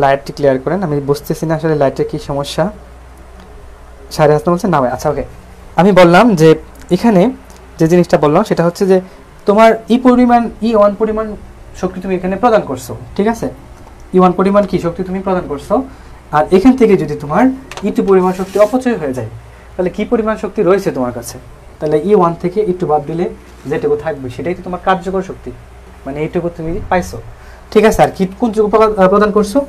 S1: লাইটটি ক্লিয়ার করেন, আমি বুঝতেছি না আসলে লাইটের কি সমস্যা। শাহরিয়ার হাসনান বলছেন না ভাই, আচ্ছা ওকে। আমি বললাম যে এখানে যে জিনিসটা বললাম সেটা হচ্ছে যে তোমার E1 পরিমাণ শক্তি তুমি এখানে প্রদান করছো, ঠিক আছে, E1 পরিমাণ কি শক্তি তুমি প্রদান করছো, আর এখান থেকে যদি তোমার E2 পরিমাণ শক্তি অপচয় হয়ে যায় তাহলে কি পরিমাণ শক্তি রয়েছে তোমার কাছে, তাহলে E1 থেকে E2 বাদ দিলে যেটুকু থাকবে সেটাই তো তোমার কার্যকর শক্তি, মানে এইটুকু তুমি পাইছো, ঠিক আছে। আর কি কোনটুকু প্রদান করছো,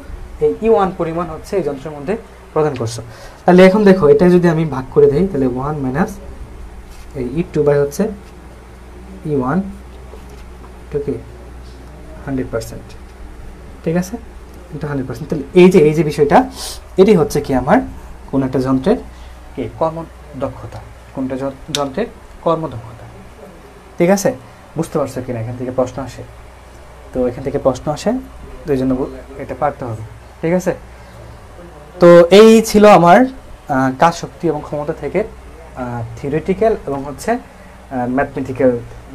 S1: এই E1 পরিমাণ হচ্ছে এই যন্ত্রের মধ্যে প্রদান করছো। তাহলে এখন দেখো এটা যদি আমি ভাগ করে দেই তাহলে 1 মাইনাস এই E2 বাই হচ্ছে E1 টু কি 100%, ঠিক আছে, এটা 100%। তাহলে এই যে বিষয়টা, এটি হচ্ছে কি আমার কোন একটা যন্ত্রের কি কর্মদক্ষতা, কোনটা যন্ত্রের কর্মদক্ষতা। ঠিক আছে, বুঝতে পারছো কিনা? এখান থেকে প্রশ্ন আসে, তো এখান থেকে প্রশ্ন আসে, তো এই জন্য এটা পারতে হবে। ঠিক আছে, তো এই ছিল আমার কাজ শক্তি এবং ক্ষমতা থেকে থিওরিটিক্যাল এবং হচ্ছে ম্যাথমেটিক্যাল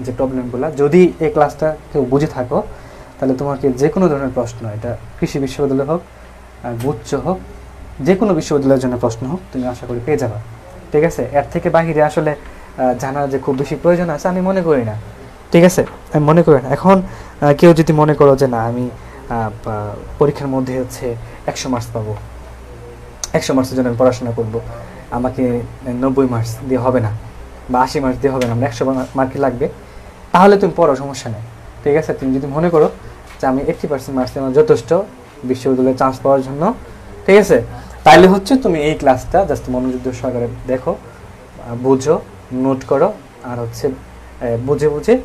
S1: যে প্রবলেমগুলো। যদি এই ক্লাসটা কেউ বুঝে থাকো তাহলে তোমাকে যে কোনো ধরনের প্রশ্ন, এটা কৃষি বিশ্ববিদ্যালয় হোক, গুচ্ছ হোক, যে কোনো বিশ্ববিদ্যালয়ের জন্য প্রশ্ন হোক, তুমি আশা করি পেয়ে যাবা। ঠিক আছে, এর থেকে বাহিরে আসলে জানার যে খুব বেশি প্রয়োজন আছে আমি মনে করি না। ঠিক আছে, আমি মনে করি না। এখন কেউ যদি মনে করো যে না আমি পরীক্ষার মধ্যে হচ্ছে 100 মার্কস পাবো, 100 মার্কসের জন্য আমি পড়াশোনা করব, আমাকে 90 মার্কস দিয়ে হবে না বা 80 মার্কস দিয়ে হবে না, আমার 100 মার্কই লাগবে, তাহলে তুমি পড়ো, সমস্যা নেই। ঠিক আছে, তুমি যদি মনে করো যে আমি 80% মার্কস আমার যথেষ্ট বিশ্ববিদ্যালয়ে চান্স পাওয়ার জন্য, ঠিক আছে, তাইলে হচ্ছে তুমি এই ক্লাসটা জাস্ট মনোযোগ সহকারে দেখো, বুঝো, নোট করো, আর হচ্ছে বুঝে বুঝে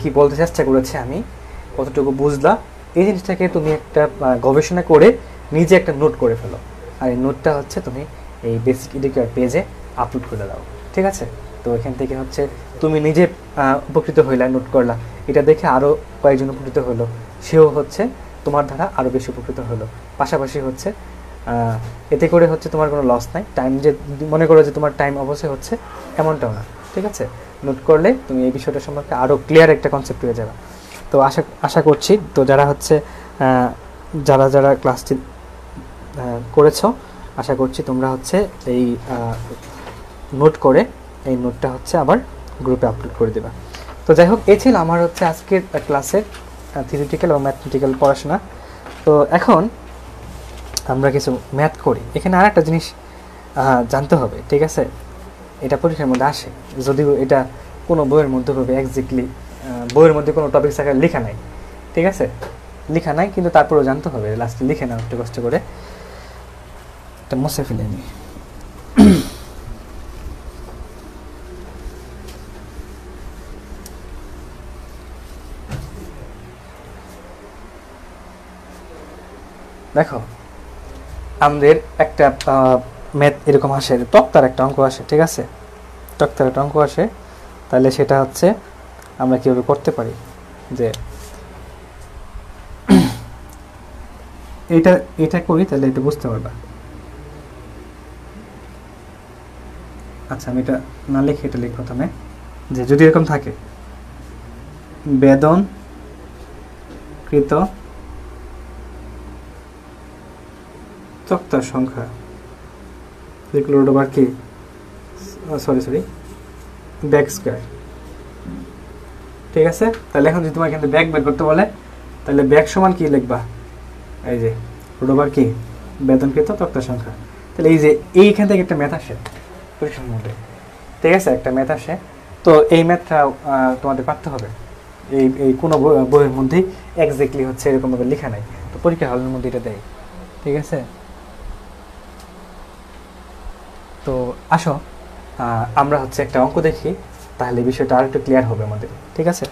S1: কি বলতে চেষ্টা করেছি আমি, কতটুকু বুঝলা, এই জিনিসটাকে তুমি একটা গবেষণা করে নিজে একটা নোট করে ফেলো। আর এই নোটটা হচ্ছে তুমি এই বেসিক এডুকেয়ার পেজে আপলোড করে দাও। ঠিক আছে, তো এখান থেকে হচ্ছে তুমি নিজে উপকৃত হইলা, নোট করলা, এটা দেখে আরও কয়েকজন উপকৃত হলো, সেও হচ্ছে তোমার দ্বারা আরও বেশি উপকৃত হলো। পাশাপাশি হচ্ছে এতে করে হচ্ছে তোমার কোনো লস নাই, টাইম যে মনে করো যে তোমার টাইম অবশ্যই হচ্ছে এমনটাও না। ঠিক আছে, নোট করলে তুমি এই বিষয়টা সম্পর্কে আরও ক্লিয়ার একটা কনসেপ্ট পেয়ে যাবে। তো আশা করছি তো যারা হচ্ছে যারা ক্লাসটি করেছো, আশা করছি তোমরা হচ্ছে এই নোট করে এই নোটটা হচ্ছে আবার গ্রুপে আপলোড করে দেবা। তো যাই হোক, এই ছিল আমার হচ্ছে আজকের ক্লাসের থিওরিটিক্যাল এবং ম্যাথমেটিক্যাল পড়াশোনা। তো এখন আমরা কিছু ম্যাথ করি। এখানে আর একটা জিনিস জানতে হবে। ঠিক আছে, এটা পরীক্ষার মধ্যে আসে, যদিও এটা কোনো বইয়ের মধ্যে হবে এক্স্যাক্টলি, বইয়ের মধ্যে কোনো টপিক আকারে লেখা নাই। ঠিক আছে, লেখা নাই, কিন্তু তারপরেও জানতে হবে। লাস্টে লিখে নাও একটু কষ্ট করে, এটা মুছে ফেলে নি। দেখো, আমাদের একটা ম্যাথ এরকম আসে, তক্তার একটা অঙ্ক আসে। ঠিক আছে, তক্তার একটা অঙ্ক আসে, তাহলে সেটা হচ্ছে আমরা কীভাবে করতে পারি, যে এটা করি, তাহলে এটা বুঝতে পারবা। আচ্ছা, আমি এটা না লিখে এটা লিখ প্রথমে, যে যদি এরকম থাকে, বেদনকৃত তক্তার সংখ্যা লিখলো ওবার কি, সরি ব্যাক স্কয়ার। ঠিক আছে, তাহলে এখন যদি তোমার এখানে ব্যাক বের করতে বলে, তাহলে ব্যাক সমান কি লিখবা, এই যে রোবার কি বেদনকৃত তক্তার সংখ্যা। তাহলে এই যে এইখান থেকে একটা ম্যাথ আসে পরীক্ষার মধ্যে। ঠিক আছে, একটা ম্যাথ আসে, তো এই ম্যাথটা তোমাদের পারতে হবে। এই কোনো বইয়ের মধ্যেই এক্স্যাক্টলি হচ্ছে এরকমভাবে লেখা নাই, তো পরীক্ষার হলের মধ্যে এটা দেয়। ঠিক আছে, তো আসো আমরা হচ্ছে একটা অঙ্ক দেখি, তাহলে বিষয়টা আর একটু ক্লিয়ার হবে আমাদের। ঠিক আছে,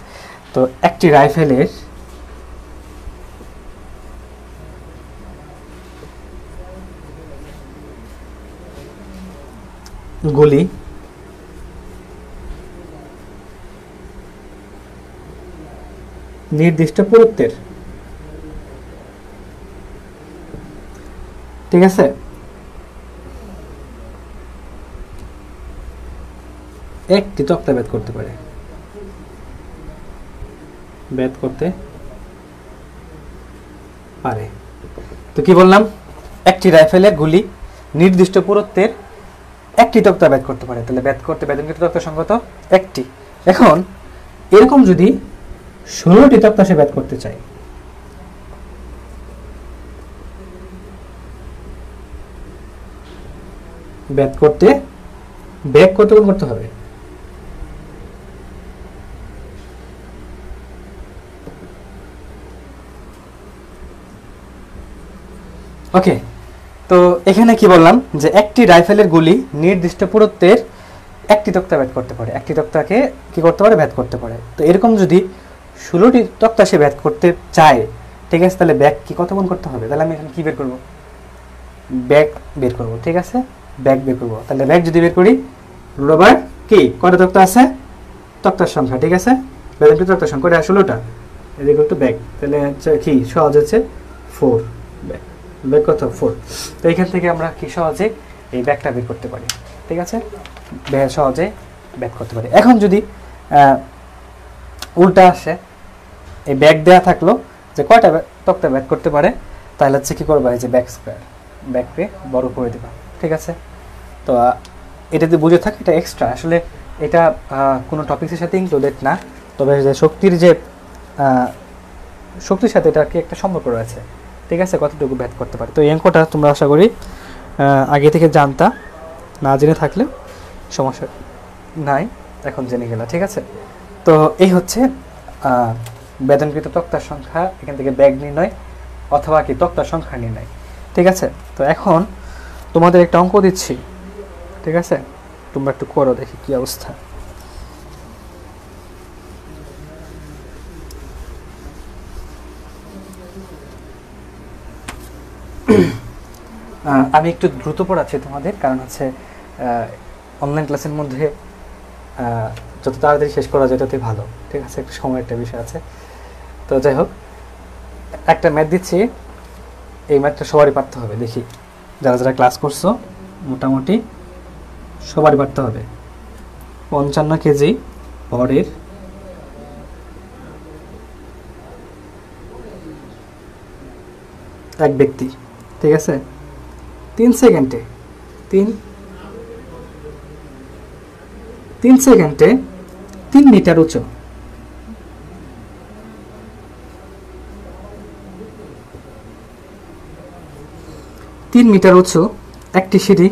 S1: তো একটি রাইফেলের গুলি নির্দিষ্ট পুরুত্বের, ঠিক আছে, একটি তক্তা ভেদ করতে পারে, তো কি বললাম, একটি রাইফেলের গুলি নির্দিষ্ট পুরুত্বের একটি তক্তা ভেদ করতে পারে, তাহলে ভেদ করতে বেদনকৃত তক্তার সংখ্যা তো একটি। এখন এরকম যদি 16টি তক্তা সে ভেদ করতে চায়, ব্যাক করতে কোন করতে হবে, ওকে। তো এখানে কি বললাম, যে একটি রাইফেলের গুলি নির্দিষ্ট পুরুত্বের একটি তক্তা ভেদ করতে পারে, একটি তক্তাকে কি করতে পারে, ভেদ করতে পারে। তো এরকম যদি 16টি তক্তা সে ভেদ করতে চায়, ঠিক আছে, তাহলে ব্যাক কি কত গুণ করতে হবে, তাহলে আমি এখানে কি বের করব, ব্যাক বের করব। ঠিক আছে, ব্যাক বের করব, তাহলে ব্যাক যদি বের করি, রুট ওভার কি কয়টা তক্তা আছে, তক্তার সংখ্যা, ঠিক আছে, বেদনকৃত তক্তার সংখ্যা কয়টা, 16টা, এদিকে একটু ব্যাক, তাহলে কি সহজ হচ্ছে 4, ব্যাক কত 4। তো এখান থেকে আমরা কি সহজে এই ব্যাকটা বের করতে পারি, ঠিক আছে, সহজে ব্যাক করতে পারি। এখন যদি উল্টা আসে, এই ব্যাক দেওয়া থাকলো যে কয়টা তক্তা ব্যাক করতে পারে, তাহলে হচ্ছে কি করবা, এই যে ব্যাক স্কোয়ার, ব্যাককে বড় করে দেবা, ঠিক আছে। তো এটা যদি বুঝে থাকে এটা এক্সট্রা, আসলে এটা কোনো টপিক্সের সাথে ইনক্লুডেড না, তবে যে শক্তির সাথে এটা কি একটা সম্পর্ক রয়েছে, ঠিক আছে, কতটুকু ব্যাক করতে পারে। তো এই অঙ্কটা তোমরা আশা করি আগে থেকে জানতা, না জেনে থাকলে সমস্যা নাই, এখন জেনে গেলা, ঠিক আছে। তো এই হচ্ছে বেদনকৃত তক্তার সংখ্যা, এখান থেকে ব্যাগ নির্ণয় অথবা কি তক্তার সংখ্যা নির্ণয়, ঠিক আছে। তো এখন তোমাদের একটা অঙ্ক দিচ্ছি, ঠিক আছে, তোমরা একটু করো, দেখি কি অবস্থা। আমি একটু দ্রুত পড়াচ্ছি তোমাদের, কারণ হচ্ছে অনলাইন ক্লাসের মধ্যে যত তাড়াতাড়ি শেষ করা যায় ততই ভালো, ঠিক আছে, একটু সময়ের একটা বিষয় আছে। তো যাই হোক, একটা ম্যাথ দিচ্ছি, এই ম্যাথটা সবারই পারতে হবে, দেখি যারা যারা ক্লাস করছো মোটামুটি সবারই পারতে হবে। 55 কেজি ভরের এক ব্যক্তি, ঠিক আছে, 3 সেকেন্ডে 3 মিটার উঁচু, 3 মিটার উঁচু একটি সিঁড়ি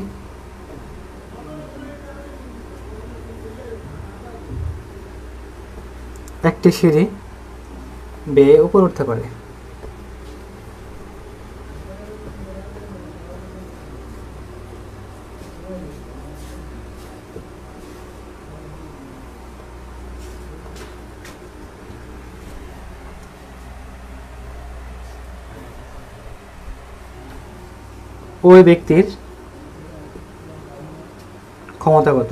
S1: বেয়ে উপর উঠতে পারে। ওই ব্যক্তির ক্ষমতা কত,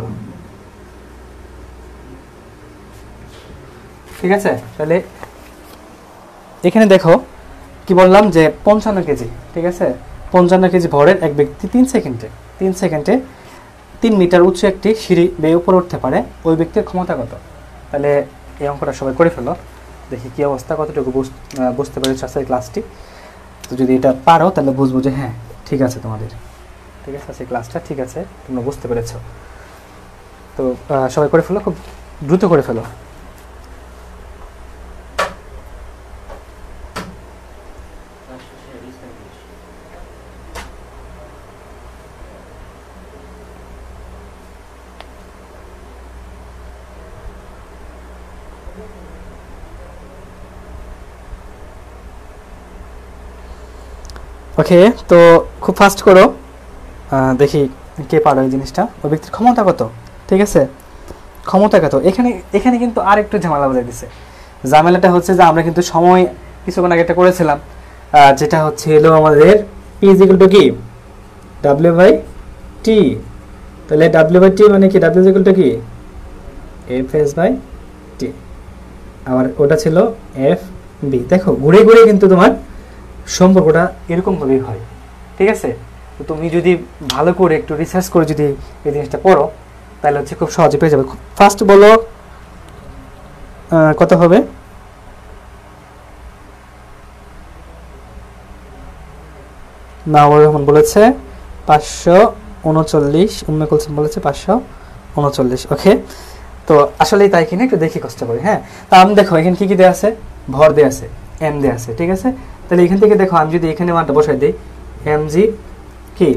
S1: ঠিক আছে। তাহলে এখানে দেখো কি বললাম যে 55 কেজি, ঠিক আছে, 55 কেজি ভরের এক ব্যক্তি 3 সেকেন্ডে 3 মিটার উঁচু একটি সিঁড়ি বেয়ে উপরে উঠতে পারে, ওই ব্যক্তির ক্ষমতা কত। তাহলে এই অঙ্কটা সবাই করে ফেলো, দেখি কি অবস্থা, কতটুকু বুঝতে পেরেছো আজকের ক্লাসটি। তো যদি এটা পারো তাহলে বুঝবো যে হ্যাঁ ঠিক আছে তোমাদের, ঠিক আছে, আজকের ক্লাসটা ঠিক আছে, তোমরা বুঝতে পেরেছো। তো সবাই করে ফেলো, খুব দ্রুত করে ফেলো। ওকে, তো খুব ফাস্ট করো, দেখি কে পারো এই জিনিসটা। ওই ব্যক্তির ক্ষমতা কত, ঠিক আছে, ক্ষমতা কত। এখানে কিন্তু আর একটু ঝামেলা বলে দিছে। ঝামেলাটা হচ্ছে যে আমরা কিন্তু সময় কিছুক্ষণ আগে একটা করেছিলাম, যেটা হচ্ছে হলো আমাদের পি ইজ ইকুয়াল টু কি ডাব্লিউ বাই টি। তাহলে ডাব্লিউ বাই টি মানে কি, ডাব্লিউ ইজ ইকুয়াল টু কি এফ এস বাই টি, আবার ওটা ছিল এফ বি। দেখো ঘুরে ঘুরে কিন্তু তোমার সম্পর্কটা এরকমভাবেই হয়, ঠিক আছে। তো তুমি যদি ভালো করে একটু রিসার্চ করে যদি এই জিনিসটা পড়ো তাহলে হচ্ছে খুব সহজে পেয়ে যাবে। ফার্স্ট বলো কত হবে, মাহবুবুর রহমান বলেছে 539, উম্মে কুলসুম বলেছে 539। ওকে, তো আসলেই তাই কিনা একটু দেখি কষ্ট করি। হ্যাঁ, তা আমি দেখো এখানে কি দেওয়া আছে, ভর দেওয়া আছে, এম দেওয়া আছে, ঠিক আছে। তাহলে এখান থেকে দেখো আমি যদি এখানে মানটা বসাই দিই, এম জি কি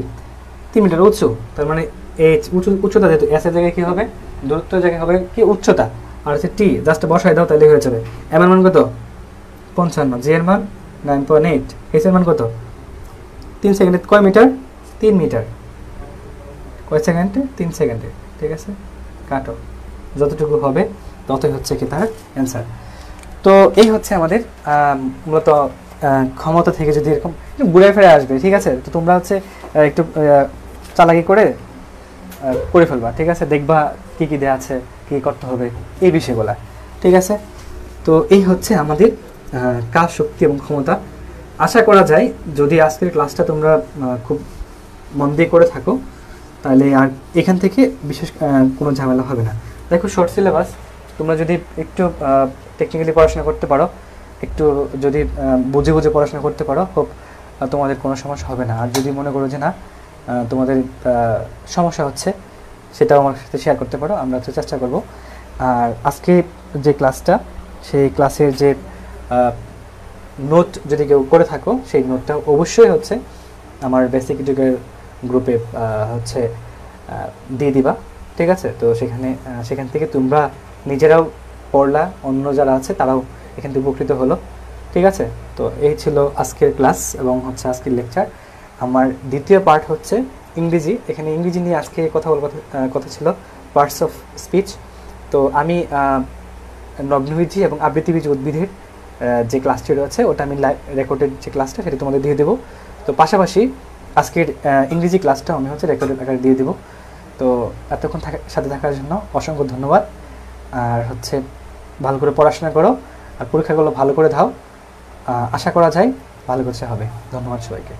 S1: 3 মিটার উঁচু, তার মানে এইচ উচ্চতা, যেহেতু এস এর জায়গায় কি হবে, দূরত্বের জায়গায় হবে কি উচ্চতা, আর হচ্ছে টি জাস্ট বসাই দাও তাহলে হয়ে যাবে। এম এর মান কত 55, জি এর মান 9.8, এইচ এর মান কত 3 সেকেন্ডে কয় মিটার, 3 মিটার, কয় সেকেন্ডে 3 সেকেন্ডে, ঠিক আছে। কাটো, যতটুকু হবে ততই হচ্ছে কি তার অ্যান্সার। তো এই হচ্ছে আমাদের মূলত ক্ষমতা থেকে যদি এরকম ঘুরে ফিরে আসবে, ঠিক আছে। তো তোমরা হচ্ছে একটু চালাকি করে করে ফেলবা, ঠিক আছে? দেখবা কী কী দেওয়া আছে, কী করতে হবে, এই বিষয়গুলো, ঠিক আছে? তো এই হচ্ছে আমাদের কাজ শক্তি এবং ক্ষমতা। আশা করা যায় যদি আজকের ক্লাসটা তোমরা খুব মন দিয়ে করে থাকো, তাহলে আর এখান থেকে বিশেষ কোনো ঝামেলা হবে না। দেখো শর্ট সিলেবাস, তোমরা যদি একটু টেকনিক্যালি পড়াশোনা করতে পারো, একটু যদি বুঝে বুঝে পড়াশোনা করতে পারো, খুব তোমাদের কোনো সমস্যা হবে না। আর যদি মনে করো যে না তোমাদের সমস্যা হচ্ছে, সেটাও আমার সাথে শেয়ার করতে পারো, আমরা তো চেষ্টা করব। আর আজকে যে ক্লাসটা, সেই ক্লাসের যে নোট যদি কেউ করে থাকো, সেই নোটটা অবশ্যই হচ্ছে আমার বেসিক এডুকের গ্রুপে হচ্ছে দিয়ে দিবা, ঠিক আছে? তো সেখান থেকে তোমরা নিজেরাও পড়লা, অন্য যারা আছে তারাও এখান থেকে উপকৃত হলো, ঠিক আছে? তো এই ছিল আজকের ক্লাস এবং হচ্ছে আজকের লেকচার। আমার দ্বিতীয় পার্ট হচ্ছে ইংরেজি। এখানে ইংরেজি নিয়ে আজকে কথা বলার কথা ছিল, পার্টস অফ স্পিচ। তো আমি নগ্নবীজি এবং আবৃত্তিবীজি উদ্ভিদের যে ক্লাসটি রয়েছে, ওটা আমি রেকর্ডেড যে ক্লাসটা, সেটা তোমাদের দিয়ে দেবো। তো পাশাপাশি আজকের ইংরেজি ক্লাসটাও আমি হচ্ছে রেকর্ডেড আকারে দিয়ে দেবো। তো এতক্ষণ সাথে থাকার জন্য অসংখ্য ধন্যবাদ। আর হচ্ছে ভালো করে পড়াশোনা করো, আর পরীক্ষাগুলো ভালো করে দাও। আশা করা যায় ভালো কিছু হবে। ধন্যবাদ সবাইকে।